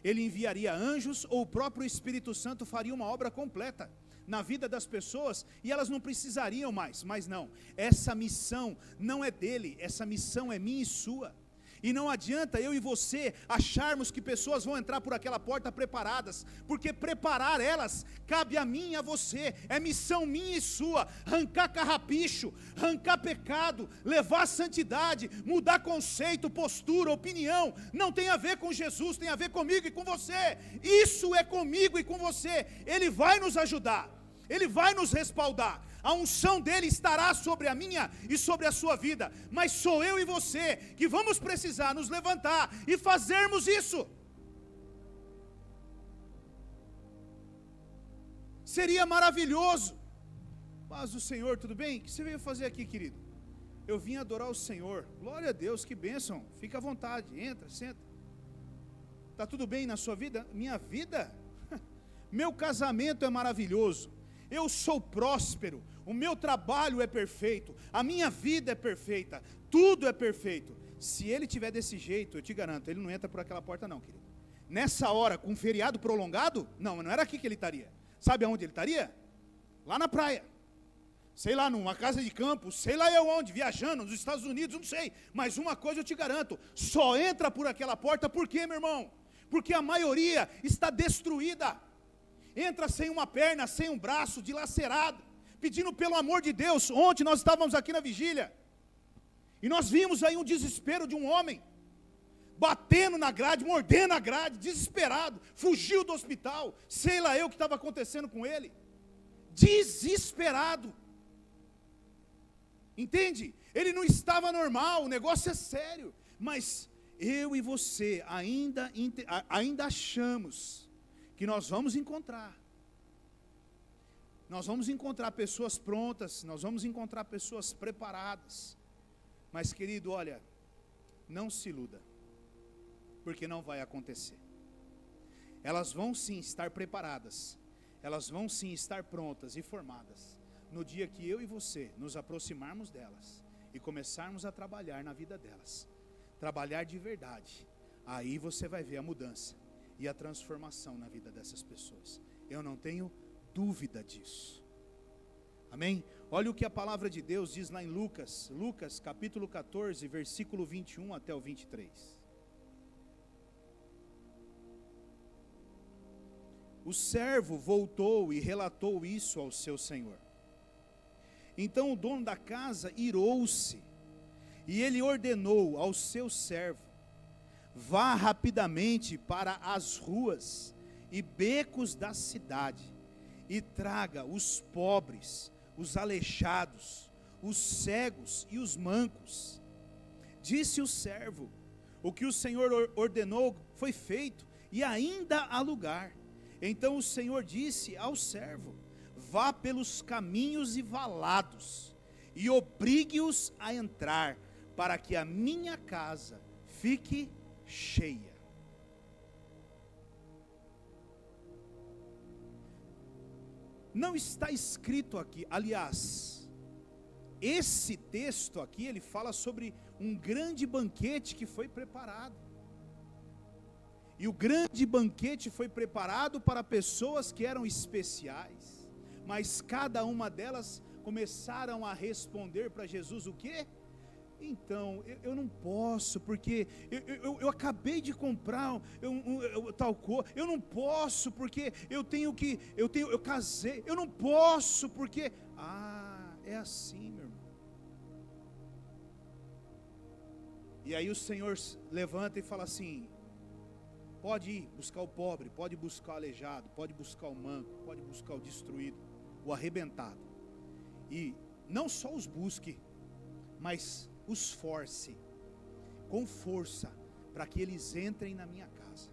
Ele enviaria anjos, ou o próprio Espírito Santo faria uma obra completa na vida das pessoas, e elas não precisariam mais. Mas não, essa missão não é dele, essa missão é minha e sua. E não adianta eu e você acharmos que pessoas vão entrar por aquela porta preparadas, porque preparar elas cabe a mim e a você, é missão minha e sua. Arrancar carrapicho, arrancar pecado, levar santidade, mudar conceito, postura, opinião, não tem a ver com Jesus, tem a ver comigo e com você. Isso é comigo e com você. Ele vai nos ajudar, ele vai nos respaldar, a unção dele estará sobre a minha e sobre a sua vida, mas sou eu e você que vamos precisar nos levantar e fazermos isso. Seria maravilhoso. Mas o Senhor, tudo bem? O que você veio fazer aqui, querido? Eu vim adorar o Senhor. Glória a Deus, que bênção. Fica à vontade, entra, senta. Está tudo bem na sua vida? Minha vida? Meu casamento é maravilhoso. Eu sou próspero. O meu trabalho é perfeito. A minha vida é perfeita. Tudo é perfeito. Se ele tiver desse jeito, eu te garanto, ele não entra por aquela porta não, querido. Nessa hora, com um feriado prolongado, não era aqui que ele estaria. Sabe aonde ele estaria? Lá na praia. Sei lá, numa casa de campo, sei lá eu onde, viajando, nos Estados Unidos, não sei. Mas uma coisa eu te garanto, só entra por aquela porta, por quê, meu irmão? Porque a maioria está destruída. Entra sem uma perna, sem um braço, dilacerado, pedindo pelo amor de Deus. Ontem nós estávamos aqui na vigília, e nós vimos aí um desespero de um homem, batendo na grade, mordendo a grade, desesperado, fugiu do hospital, sei lá eu o que estava acontecendo com ele, desesperado, entende? Ele não estava normal, o negócio é sério, mas eu e você ainda achamos que nós vamos encontrar pessoas prontas, nós vamos encontrar pessoas preparadas, mas querido, olha, não se iluda, porque não vai acontecer. Elas vão sim estar preparadas, elas vão sim estar prontas e formadas, no dia que eu e você nos aproximarmos delas, e começarmos a trabalhar na vida delas, trabalhar de verdade, aí você vai ver a mudança, e a transformação na vida dessas pessoas, eu não tenho dúvida disso, amém? Olha o que a palavra de Deus diz lá em Lucas capítulo 14, versículo 21 até o 23, o servo voltou e relatou isso ao seu senhor, então o dono da casa irou-se, e ele ordenou ao seu servo, vá rapidamente para as ruas e becos da cidade, e traga os pobres, os aleijados, os cegos e os mancos. Disse o servo, o que o Senhor ordenou foi feito, e ainda há lugar. Então o Senhor disse ao servo, vá pelos caminhos e valados, e obrigue-os a entrar, para que a minha casa fique cheia. Não está escrito aqui, aliás, esse texto aqui, ele fala sobre um grande banquete que foi preparado, e o grande banquete foi preparado para pessoas que eram especiais, mas cada uma delas começaram a responder para Jesus o quê? Então, eu não posso, porque eu acabei de comprar tal coisa, eu não posso, porque eu casei, eu não posso, porque, é assim, meu irmão. E aí o Senhor levanta e fala assim, pode ir buscar o pobre, pode buscar o aleijado, pode buscar o manco, pode buscar o destruído, o arrebentado, e não só os busque, mas os force, com força, para que eles entrem na minha casa,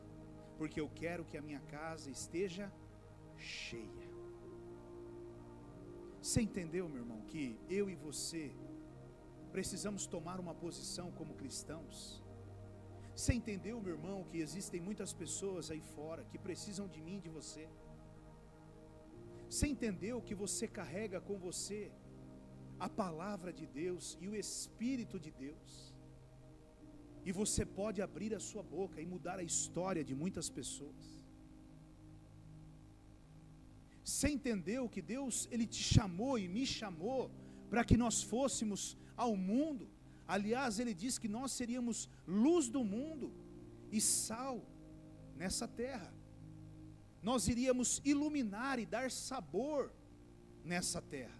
porque eu quero que a minha casa esteja cheia. Você entendeu, meu irmão, que eu e você precisamos tomar uma posição como cristãos? Você entendeu, meu irmão, que existem muitas pessoas aí fora que precisam de mim e de você? Você entendeu que você carrega com você a palavra de Deus e o Espírito de Deus, e você pode abrir a sua boca e mudar a história de muitas pessoas? Você entendeu que Deus, Ele te chamou e me chamou para que nós fôssemos ao mundo? Aliás, Ele diz que nós seríamos luz do mundo e sal nessa terra, nós iríamos iluminar e dar sabor nessa terra.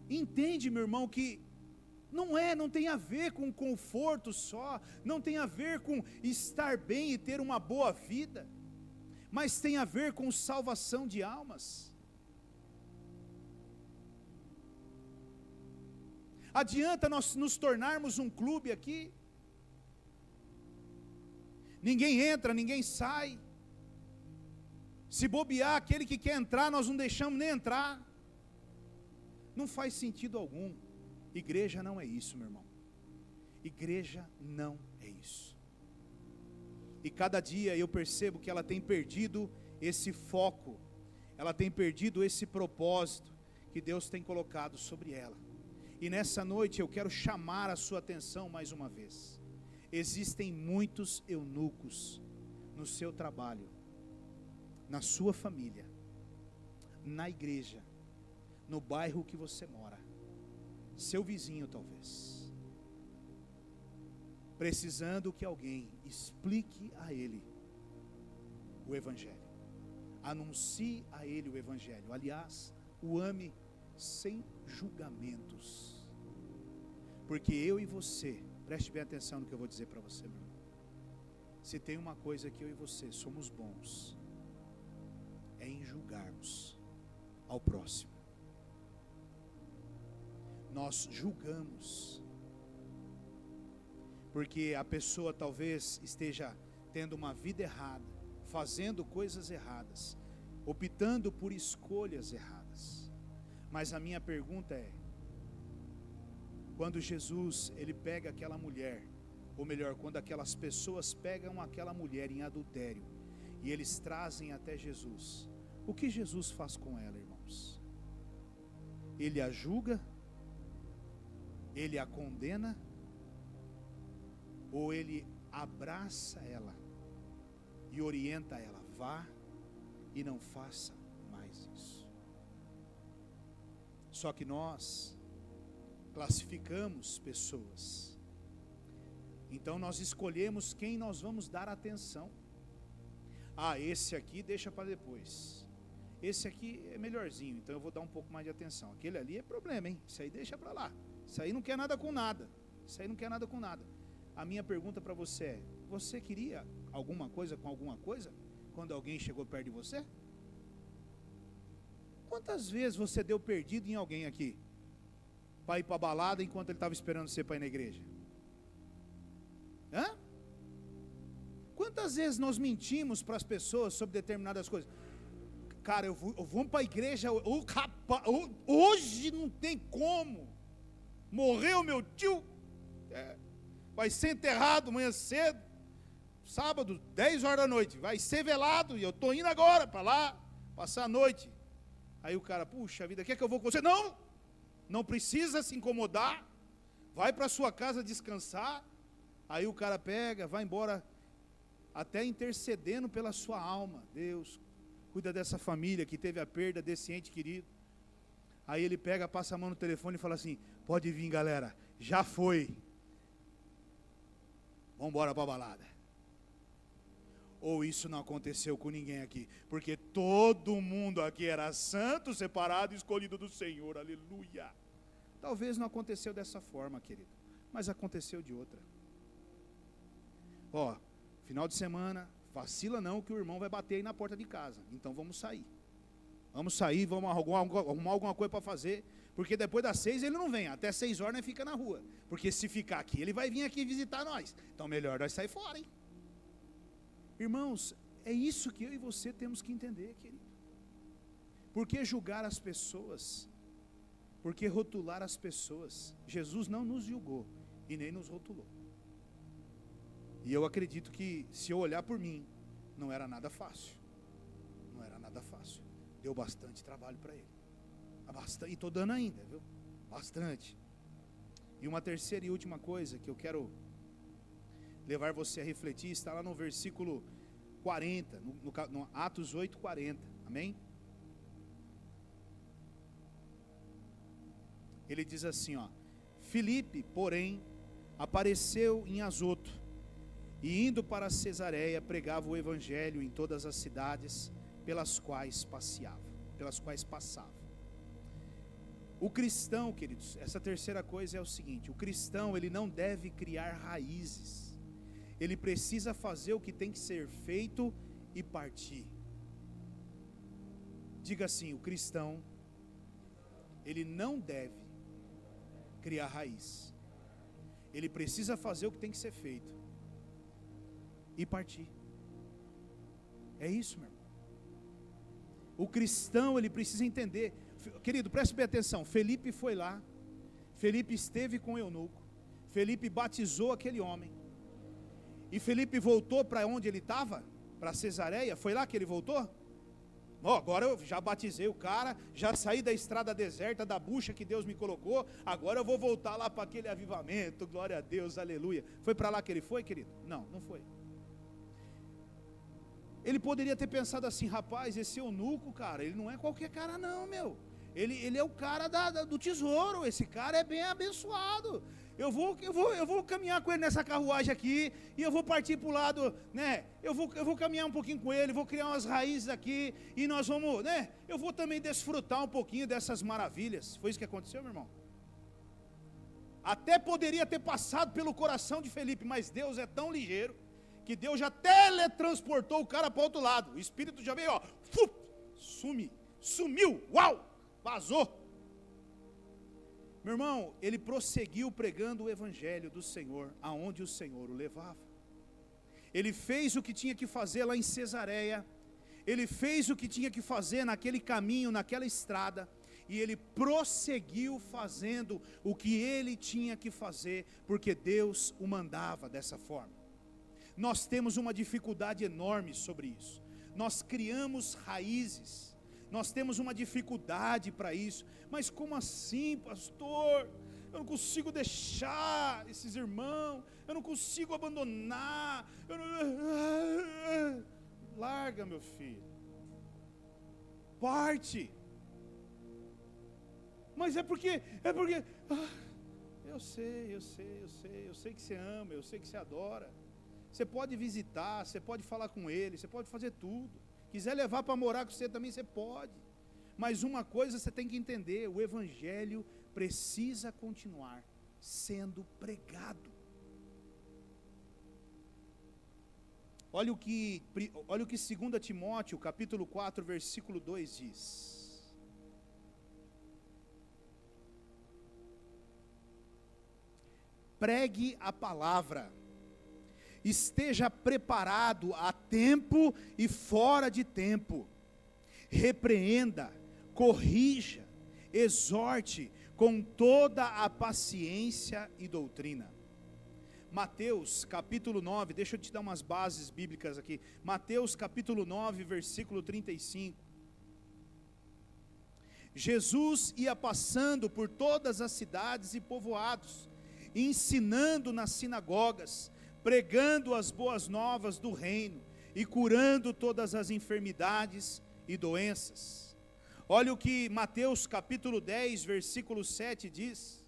Entende, meu irmão, que não tem a ver com conforto só, não tem a ver com estar bem e ter uma boa vida, mas tem a ver com salvação de almas. Adianta nós nos tornarmos um clube aqui, ninguém entra, ninguém sai, Se bobear, aquele que quer entrar, nós não deixamos nem entrar. Não faz sentido algum. Igreja não é isso, meu irmão. Igreja não é isso. E cada dia eu percebo que ela tem perdido esse foco, ela tem perdido esse propósito que Deus tem colocado sobre ela. E nessa noite eu quero chamar a sua atenção mais uma vez. Existem muitos eunucos no seu trabalho, na sua família, na igreja, no bairro que você mora, seu vizinho talvez, precisando que alguém explique a ele o Evangelho, anuncie a ele o Evangelho. Aliás, o ame sem julgamentos, porque eu e você, preste bem atenção no que eu vou dizer para você, meu irmão. Se tem uma coisa que eu e você somos bons, é em julgarmos ao próximo. Nós julgamos, porque a pessoa talvez esteja tendo uma vida errada, fazendo coisas erradas, optando por escolhas erradas. Mas a minha pergunta é: quando Jesus ele pega aquela mulher, ou melhor, quando aquelas pessoas pegam aquela mulher em adultério e eles trazem até Jesus, o que Jesus faz com ela, irmãos? Ele a julga? Ele a condena? Ou ele abraça ela e orienta ela: vá e não faça mais isso? Só que nós classificamos pessoas, então nós escolhemos quem nós vamos dar atenção. Ah, esse aqui deixa para depois, esse aqui é melhorzinho, então eu vou dar um pouco mais de atenção. Aquele ali é problema, hein? Isso aí deixa para lá, isso aí não quer nada com nada, isso aí não quer nada com nada. A minha pergunta para você é: você queria alguma coisa com alguma coisa quando alguém chegou perto de você? Quantas vezes você deu perdido em alguém aqui para ir para a balada enquanto ele estava esperando você para ir na igreja? Hã? Quantas vezes nós mentimos para as pessoas sobre determinadas coisas? Cara, eu vou para a igreja, hoje não tem como, morreu meu tio, vai ser enterrado amanhã cedo, sábado, 10 horas da noite, vai ser velado, e eu estou indo agora para lá, passar a noite. Aí o cara: puxa vida, quer que eu vou com você? Não, não precisa se incomodar, vai para sua casa descansar. Aí o cara pega, vai embora, até intercedendo pela sua alma. Deus, cuida dessa família que teve a perda desse ente querido. Aí ele pega, passa a mão no telefone e fala assim: pode vir, galera, já foi, vamos embora para a balada. Ou isso não aconteceu com ninguém aqui, porque todo mundo aqui era santo, separado e escolhido do Senhor, aleluia. Talvez não aconteceu dessa forma, querido, mas aconteceu de outra. Ó, final de semana, vacila não que o irmão vai bater aí na porta de casa, então vamos sair, vamos arrumar alguma coisa para fazer, porque depois das 6 ele não vem, até 6 horas nós fica na rua, porque se ficar aqui, ele vai vir aqui visitar nós, então melhor nós sair fora, hein? Irmãos, é isso que eu e você temos que entender, querido. Por que julgar as pessoas? Por que rotular as pessoas? Jesus não nos julgou e nem nos rotulou. E eu acredito que, se eu olhar por mim, não era nada fácil. Não era nada fácil. Deu bastante trabalho para ele. E estou dando ainda, viu? Bastante. E uma terceira e última coisa que eu quero levar você a refletir, está lá no versículo 40, no Atos 8, 40, amém? Ele diz assim, ó: Filipe, porém, apareceu em Azoto, e indo para Cesareia, pregava o evangelho em todas as cidades pelas quais passava. O cristão, queridos, essa terceira coisa é o seguinte: o cristão, ele não deve criar raízes, ele precisa fazer o que tem que ser feito e partir. Diga assim: o cristão, ele não deve criar raiz, ele precisa fazer o que tem que ser feito e partir. É isso, meu irmão. O cristão, ele precisa entender. Querido, preste bem atenção. Felipe foi lá, Felipe esteve com o eunuco, Felipe batizou aquele homem, e Felipe voltou para onde ele estava? Para Cesareia. Foi lá que ele voltou? Agora eu já batizei o cara, já saí da estrada deserta, da bucha que Deus me colocou, agora eu vou voltar lá para aquele avivamento, glória a Deus, aleluia. Foi para lá que ele foi, querido? Não, não foi. Ele poderia ter pensado assim: rapaz, esse eunuco, cara, ele não é qualquer cara não, meu. Ele é o cara do tesouro, esse cara é bem abençoado. Eu vou caminhar com ele nessa carruagem aqui, e eu vou partir para o lado, né? Eu vou caminhar um pouquinho com ele, vou criar umas raízes aqui, e nós vamos, né? Eu vou também desfrutar um pouquinho dessas maravilhas. Foi isso que aconteceu, meu irmão? Até poderia ter passado pelo coração de Felipe, mas Deus é tão ligeiro, que Deus já teletransportou o cara para o outro lado. O Espírito já veio, ó, sumiu, uau, vazou. Meu irmão, ele prosseguiu pregando o evangelho do Senhor, aonde o Senhor o levava. Ele fez o que tinha que fazer lá em Cesareia, ele fez o que tinha que fazer naquele caminho, naquela estrada, e ele prosseguiu fazendo o que ele tinha que fazer, porque Deus o mandava dessa forma. Nós temos uma dificuldade enorme sobre isso. Nós criamos raízes, nós temos uma dificuldade para isso. Mas como assim, pastor? Eu não consigo deixar esses irmãos, eu não consigo abandonar. Larga, meu filho, parte. Mas é porque eu sei que você ama, eu sei que você adora. Você pode visitar, você pode falar com ele, você pode fazer tudo. Quiser levar para morar com você também, você pode. Mas uma coisa você tem que entender: o evangelho precisa continuar sendo pregado. Olha o que 2 Timóteo, capítulo 4, versículo 2 diz. Pregue a palavra, esteja preparado a tempo e fora de tempo, repreenda, corrija, exorte com toda a paciência e doutrina. Mateus capítulo 9, deixa eu te dar umas bases bíblicas aqui. Mateus capítulo 9, versículo 35. Jesus ia passando por todas as cidades e povoados, ensinando nas sinagogas, pregando as boas novas do reino e curando todas as enfermidades e doenças. Olha o que Mateus capítulo 10, versículo 7 diz: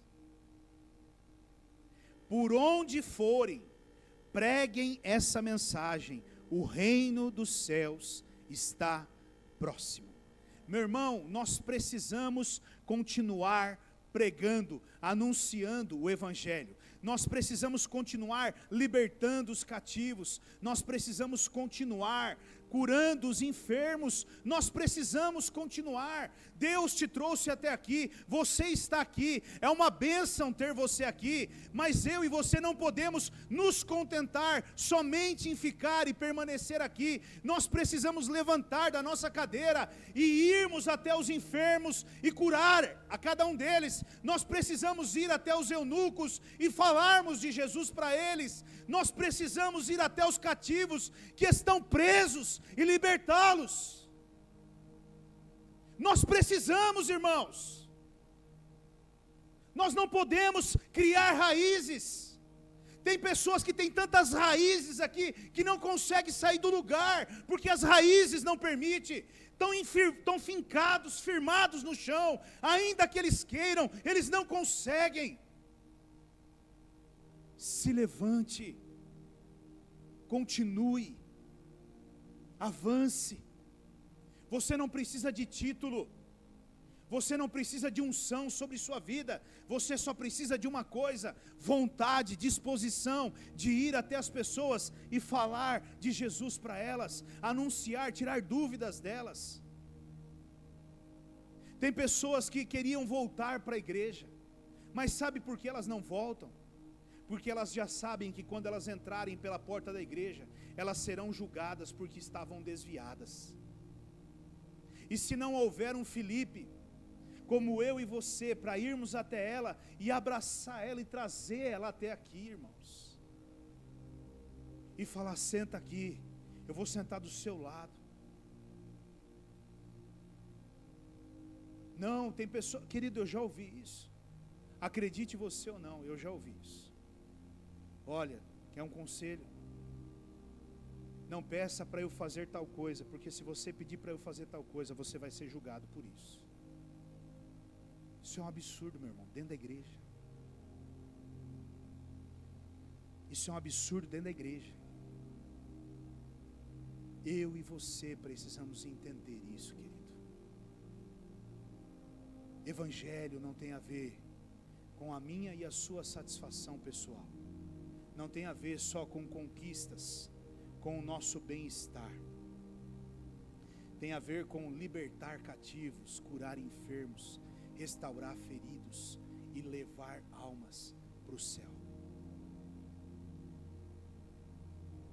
por onde forem, preguem essa mensagem, o reino dos céus está próximo. Meu irmão, nós precisamos continuar pregando, anunciando o evangelho. Nós precisamos continuar libertando os cativos, nós precisamos continuar curando os enfermos, nós precisamos continuar. Deus te trouxe até aqui, você está aqui, é uma bênção ter você aqui, mas eu e você não podemos nos contentar somente em ficar e permanecer aqui. Nós precisamos levantar da nossa cadeira e irmos até os enfermos e curar a cada um deles. Nós precisamos ir até os eunucos e falarmos de Jesus para eles. Nós precisamos ir até os cativos que estão presos e libertá-los. Nós precisamos, irmãos. Nós não podemos criar raízes. Tem pessoas que têm tantas raízes aqui que não conseguem sair do lugar, porque as raízes não permitem. Estão fincados, firmados no chão, ainda que eles queiram, eles não conseguem. Se levante, continue, avance. Você não precisa de título, você não precisa de unção sobre sua vida, você só precisa de uma coisa: vontade, disposição de ir até as pessoas e falar de Jesus para elas, anunciar, tirar dúvidas delas. Tem pessoas que queriam voltar para a igreja, mas sabe por que elas não voltam? Porque elas já sabem que quando elas entrarem pela porta da igreja, elas serão julgadas porque estavam desviadas. E se não houver um Felipe, como eu e você, para irmos até ela e abraçar ela e trazer ela até aqui, irmãos, e falar: senta aqui, eu vou sentar do seu lado. Não, tem pessoa, querido, eu já ouvi isso. Acredite você ou não, eu já ouvi isso. Olha, quer um conselho? Não peça para eu fazer tal coisa, porque se você pedir para eu fazer tal coisa, você vai ser julgado por isso. Isso é um absurdo, meu irmão, dentro da igreja. Isso é um absurdo dentro da igreja. Eu e você precisamos entender isso, querido. Evangelho não tem a ver com a minha e a sua satisfação pessoal. Não tem a ver só com conquistas, com o nosso bem-estar. Tem a ver com libertar cativos, curar enfermos, restaurar feridos e levar almas para o céu.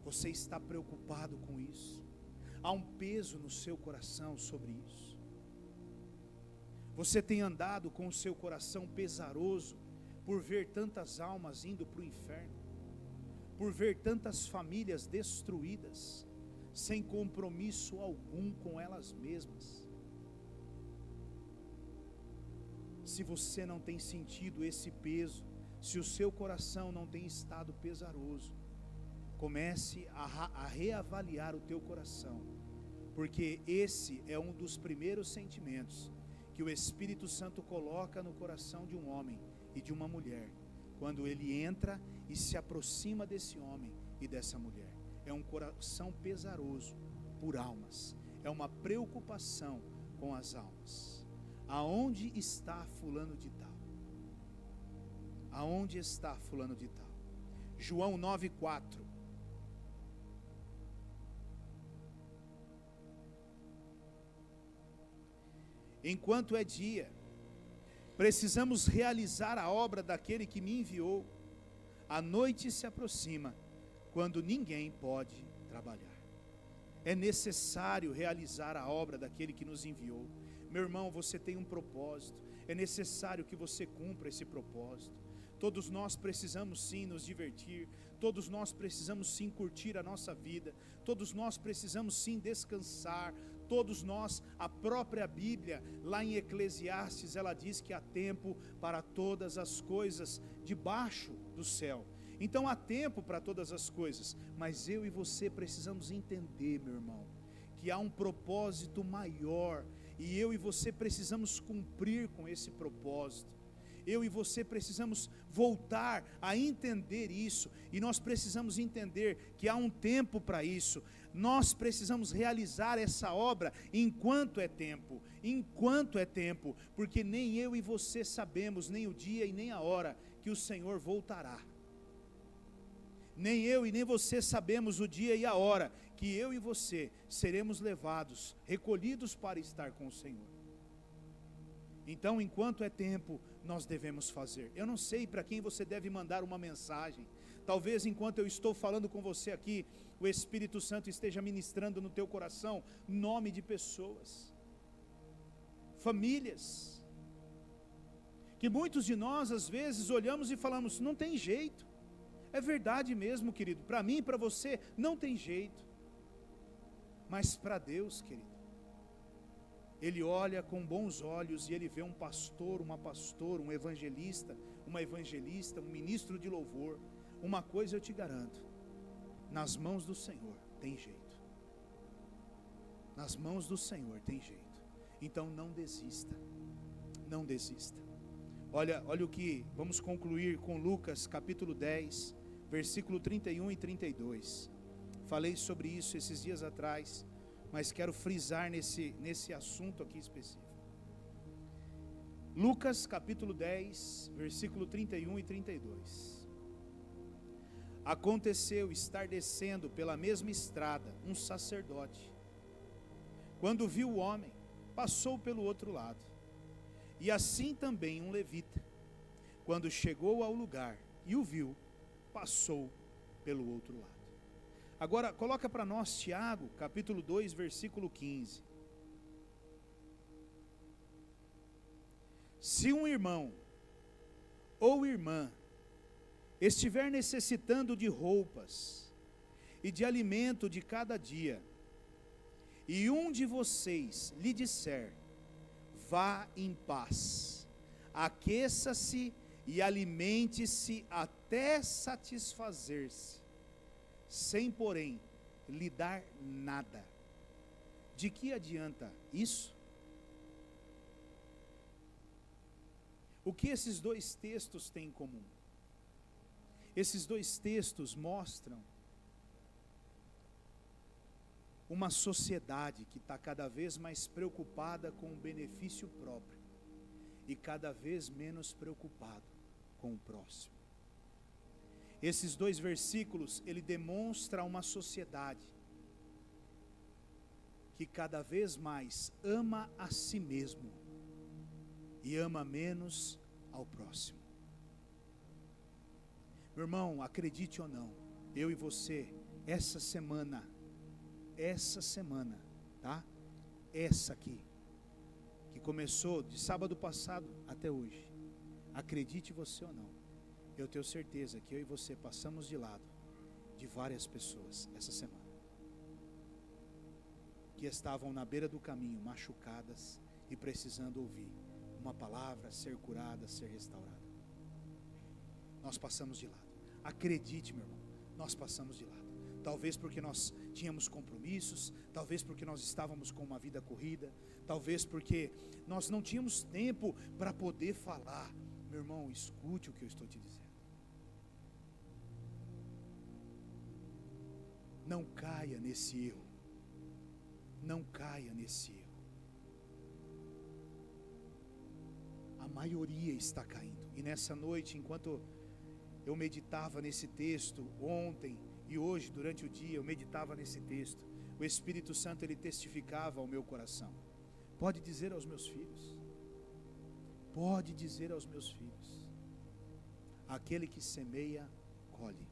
Você está preocupado com isso? Há um peso no seu coração sobre isso? Você tem andado com o seu coração pesaroso por ver tantas almas indo para o inferno, por ver tantas famílias destruídas, sem compromisso algum com elas mesmas? Se você não tem sentido esse peso, se o seu coração não tem estado pesaroso, comece a reavaliar o teu coração, porque esse é um dos primeiros sentimentos que o Espírito Santo coloca no coração de um homem e de uma mulher, quando ele entra e se aproxima desse homem e dessa mulher. É um coração pesaroso por almas, é uma preocupação com as almas. Aonde está fulano de tal? Aonde está fulano de tal? João 9:4. Enquanto é dia, precisamos realizar a obra daquele que me enviou. A noite se aproxima, quando ninguém pode trabalhar. É necessário realizar a obra daquele que nos enviou. Meu irmão, você tem um propósito. É necessário que você cumpra esse propósito. Todos nós precisamos sim nos divertir. Todos nós precisamos sim curtir a nossa vida. Todos nós precisamos sim descansar. Todos nós, a própria Bíblia, lá em Eclesiastes, ela diz que há tempo para todas as coisas debaixo do céu. Então há tempo para todas as coisas, mas eu e você precisamos entender, meu irmão, que há um propósito maior, e eu e você precisamos cumprir com esse propósito. Eu e você precisamos voltar a entender isso, e nós precisamos entender que há um tempo para isso. Nós precisamos realizar essa obra enquanto é tempo, porque nem eu e você sabemos nem o dia e nem a hora que o Senhor voltará. Nem eu e nem você sabemos o dia e a hora que eu e você seremos levados, recolhidos para estar com o Senhor. Então, enquanto é tempo, nós devemos fazer. Eu não sei para quem você deve mandar uma mensagem. Talvez enquanto eu estou falando com você aqui, o Espírito Santo esteja ministrando no teu coração nome de pessoas, famílias, que muitos de nós às vezes olhamos e falamos: não tem jeito. É verdade mesmo, querido, para mim e para você não tem jeito. Mas para Deus, querido, Ele olha com bons olhos e Ele vê um pastor, uma pastora, um evangelista, uma evangelista, um ministro de louvor. Uma coisa eu te garanto: nas mãos do Senhor tem jeito. Nas mãos do Senhor tem jeito. Então não desista, não desista. Olha o que, vamos concluir com Lucas capítulo 10, versículo 31 e 32. Falei sobre isso esses dias atrás, mas quero frisar nesse assunto aqui específico. Lucas capítulo 10, versículo 31 e 32. Aconteceu estar descendo pela mesma estrada um sacerdote. Quando viu o homem, passou pelo outro lado. E assim também um levita. Quando chegou ao lugar e o viu, passou pelo outro lado. Agora, coloca para nós Tiago, capítulo 2, versículo 15. Se um irmão ou irmã estiver necessitando de roupas e de alimento de cada dia, e um de vocês lhe disser: vá em paz, aqueça-se e alimente-se até satisfazer-se, sem porém lhe dar nada, de que adianta isso? O que esses dois textos têm em comum? Esses dois textos mostram uma sociedade que está cada vez mais preocupada com o benefício próprio e cada vez menos preocupado com o próximo. Esses dois versículos, ele demonstra uma sociedade que cada vez mais ama a si mesmo e ama menos ao próximo. Meu irmão, acredite ou não, eu e você, essa semana, tá? Essa aqui, que começou de sábado passado até hoje, acredite você ou não, eu tenho certeza que eu e você passamos de lado de várias pessoas essa semana, que estavam na beira do caminho, machucadas e precisando ouvir uma palavra, ser curada, ser restaurada. Nós passamos de lado. Acredite, meu irmão, nós passamos de lado. Talvez porque nós tínhamos compromissos, talvez porque nós estávamos com uma vida corrida, talvez porque nós não tínhamos tempo para poder falar. Meu irmão, escute o que eu estou te dizendo. Não caia nesse erro. Não caia nesse erro. A maioria está caindo. E nessa noite, enquanto eu meditava nesse texto, ontem e hoje, durante o dia, eu meditava nesse texto, o Espírito Santo, ele testificava ao meu coração. Pode dizer aos meus filhos, pode dizer aos meus filhos, aquele que semeia, colhe.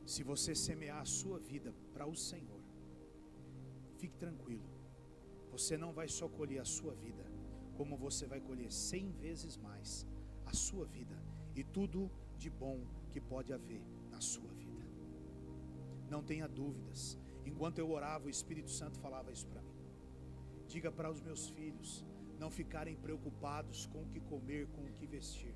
Se você semear a sua vida para o Senhor, fique tranquilo, você não vai só colher a sua vida, como você vai colher 100 vezes mais a sua vida e tudo de bom que pode haver na sua vida. Não tenha dúvidas. Enquanto eu orava, o Espírito Santo falava isso para mim. Diga para os meus filhos não ficarem preocupados com o que comer, com o que vestir,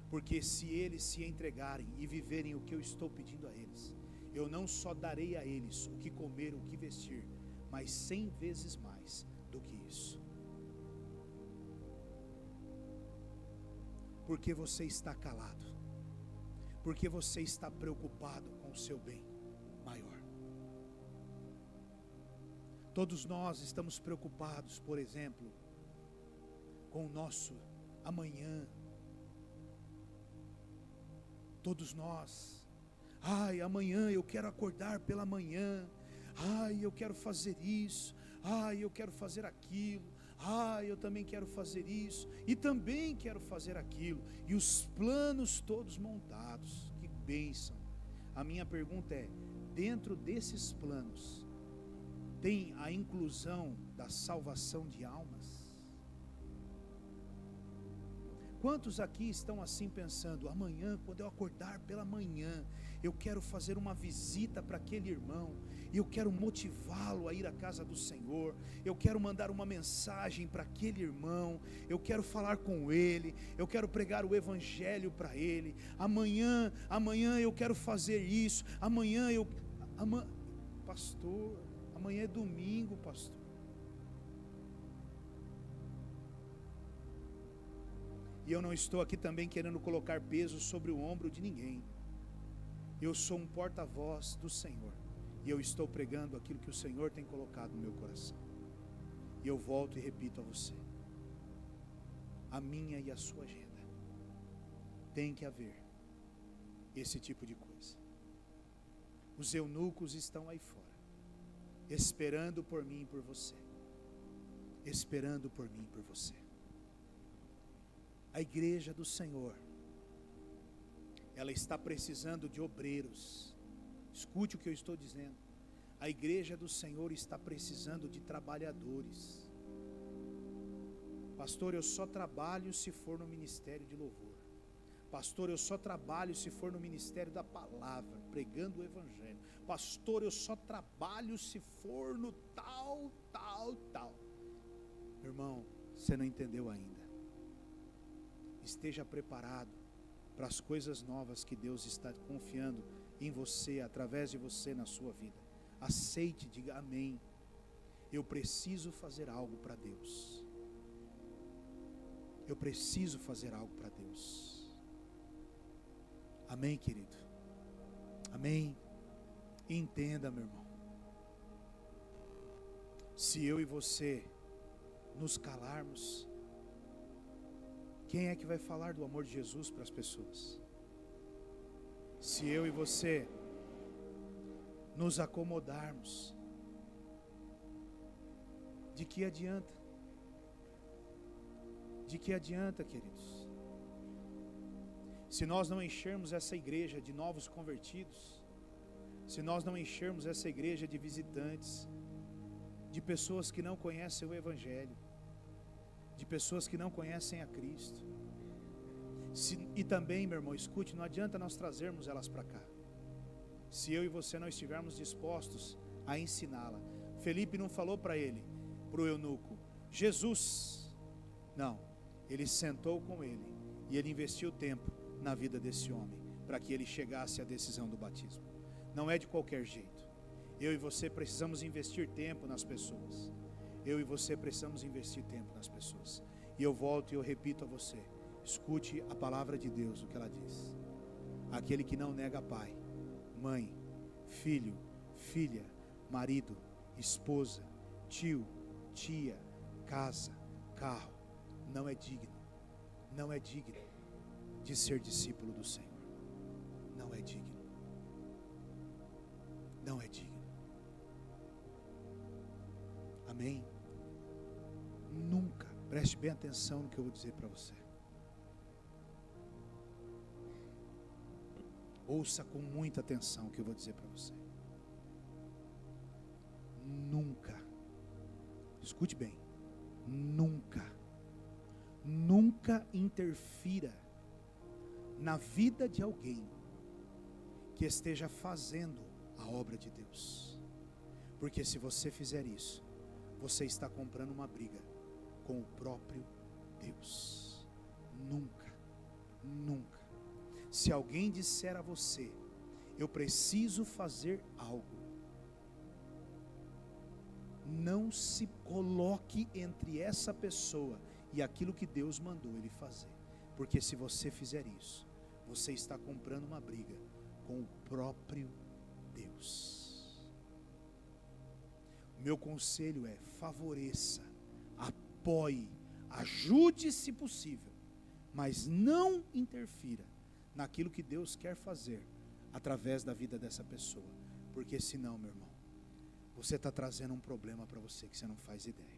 porque se eles se entregarem e viverem o que eu estou pedindo a eles, eu não só darei a eles o que comer, o que vestir, mas 100 vezes mais do que isso. Porque você está calado, porque você está preocupado com o seu bem maior. Todos nós estamos preocupados, por exemplo, com o nosso amanhã. Todos nós, amanhã eu quero acordar pela manhã, eu quero fazer isso, eu quero fazer aquilo, eu também quero fazer isso, e também quero fazer aquilo, e os planos todos montados, que bênção. A minha pergunta é, dentro desses planos, tem a inclusão da salvação de almas? Quantos aqui estão assim pensando, amanhã, quando eu acordar pela manhã, eu quero fazer uma visita para aquele irmão, eu quero motivá-lo a ir à casa do Senhor, eu quero mandar uma mensagem para aquele irmão, eu quero falar com ele, eu quero pregar o evangelho para ele, amanhã eu quero fazer isso, pastor, amanhã é domingo, pastor. E eu não estou aqui também querendo colocar peso sobre o ombro de ninguém. Eu sou um porta-voz do Senhor, e eu estou pregando aquilo que o Senhor tem colocado no meu coração. E eu volto e repito a você, a minha e a sua agenda, tem que haver esse tipo de coisa. Os eunucos estão aí fora, esperando por mim e por você, esperando por mim e por você. A igreja do Senhor, ela está precisando de obreiros. Escute o que eu estou dizendo. A igreja do Senhor está precisando de trabalhadores. Pastor, eu só trabalho se for no ministério de louvor. Pastor, eu só trabalho se for no ministério da palavra, pregando o evangelho. Pastor, eu só trabalho se for no tal. Meu irmão, você não entendeu ainda. Esteja preparado para as coisas novas que Deus está confiando em você, através de você na sua vida. Aceite, diga amém. Eu preciso fazer algo para Deus. Eu preciso fazer algo para Deus. Amém, querido? Amém? Entenda, meu irmão. Se eu e você nos calarmos, quem é que vai falar do amor de Jesus para as pessoas? Se eu e você nos acomodarmos, de que adianta? De que adianta, queridos? Se nós não enchermos essa igreja de novos convertidos, se nós não enchermos essa igreja de visitantes, de pessoas que não conhecem o evangelho, de pessoas que não conhecem a Cristo, e também, meu irmão, escute, não adianta nós trazermos elas para cá, se eu e você não estivermos dispostos a ensiná-la. Felipe não falou para ele, para o eunuco, Jesus, não, ele sentou com ele, e ele investiu tempo na vida desse homem, para que ele chegasse à decisão do batismo. Não é de qualquer jeito. Eu e você precisamos investir tempo nas pessoas. Eu e você precisamos investir tempo nas pessoas. E eu volto e eu repito a você, escute a palavra de Deus, o que ela diz. Aquele que não nega pai, mãe, filho, filha, marido, esposa, tio, tia, casa, carro, não é digno de ser discípulo do Senhor. Não é digno. Não é digno. Amém? Nunca, preste bem atenção no que eu vou dizer para você. Ouça com muita atenção o que eu vou dizer para você. Nunca, escute bem, nunca interfira na vida de alguém que esteja fazendo a obra de Deus, porque se você fizer isso, você está comprando uma briga com o próprio Deus. Nunca. Se alguém disser a você, eu preciso fazer algo, não se coloque entre essa pessoa e aquilo que Deus mandou ele fazer, porque se você fizer isso, você está comprando uma briga com o próprio Deus. O meu conselho é: favoreça, apoie, ajude se possível, mas não interfira naquilo que Deus quer fazer através da vida dessa pessoa, porque senão, meu irmão, você está trazendo um problema para você que você não faz ideia.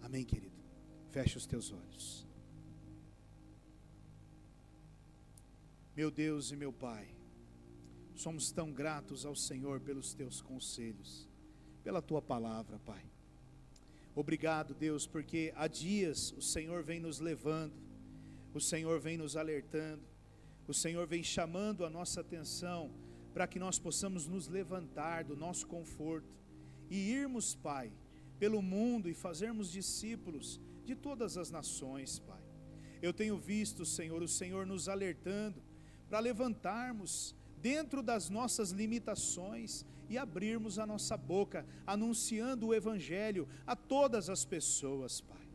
Amém, querido? Feche os teus olhos. Meu Deus e meu Pai, somos tão gratos ao Senhor pelos teus conselhos, pela tua palavra, Pai. Obrigado, Deus, porque há dias o Senhor vem nos levando, o Senhor vem nos alertando, o Senhor vem chamando a nossa atenção para que nós possamos nos levantar do nosso conforto e irmos, Pai, pelo mundo e fazermos discípulos de todas as nações, Pai. Eu tenho visto, Senhor, o Senhor nos alertando para levantarmos dentro das nossas limitações e abrirmos a nossa boca, anunciando o Evangelho a todas as pessoas, Pai.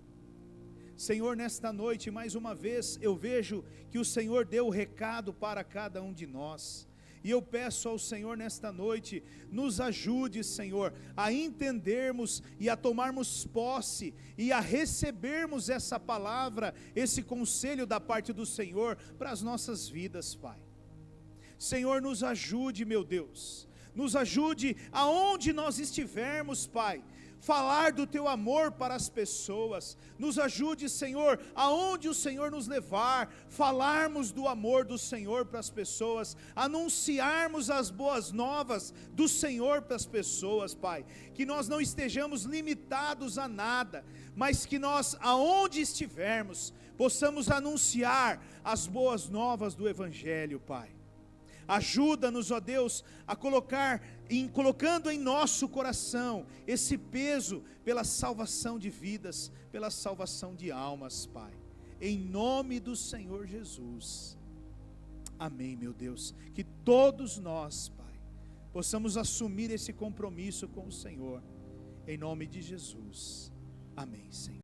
Senhor, nesta noite, mais uma vez, eu vejo que o Senhor deu o recado para cada um de nós. E eu peço ao Senhor nesta noite, nos ajude, Senhor, a entendermos e a tomarmos posse e a recebermos essa palavra, esse conselho da parte do Senhor para as nossas vidas, Pai. Senhor, nos ajude, meu Deus, nos ajude aonde nós estivermos, Pai. falar do teu amor para as pessoas. Nos ajude, Senhor, aonde o Senhor nos levar, falarmos do amor do Senhor para as pessoas, anunciarmos as boas novas do Senhor para as pessoas, Pai. Que nós não estejamos limitados a nada, mas que nós, aonde estivermos, possamos anunciar as boas novas do Evangelho, Pai. Ajuda-nos, ó Deus, a colocando em nosso coração esse peso pela salvação de vidas, pela salvação de almas, Pai. Em nome do Senhor Jesus. Amém, meu Deus. Que todos nós, Pai, possamos assumir esse compromisso com o Senhor. Em nome de Jesus. Amém, Senhor.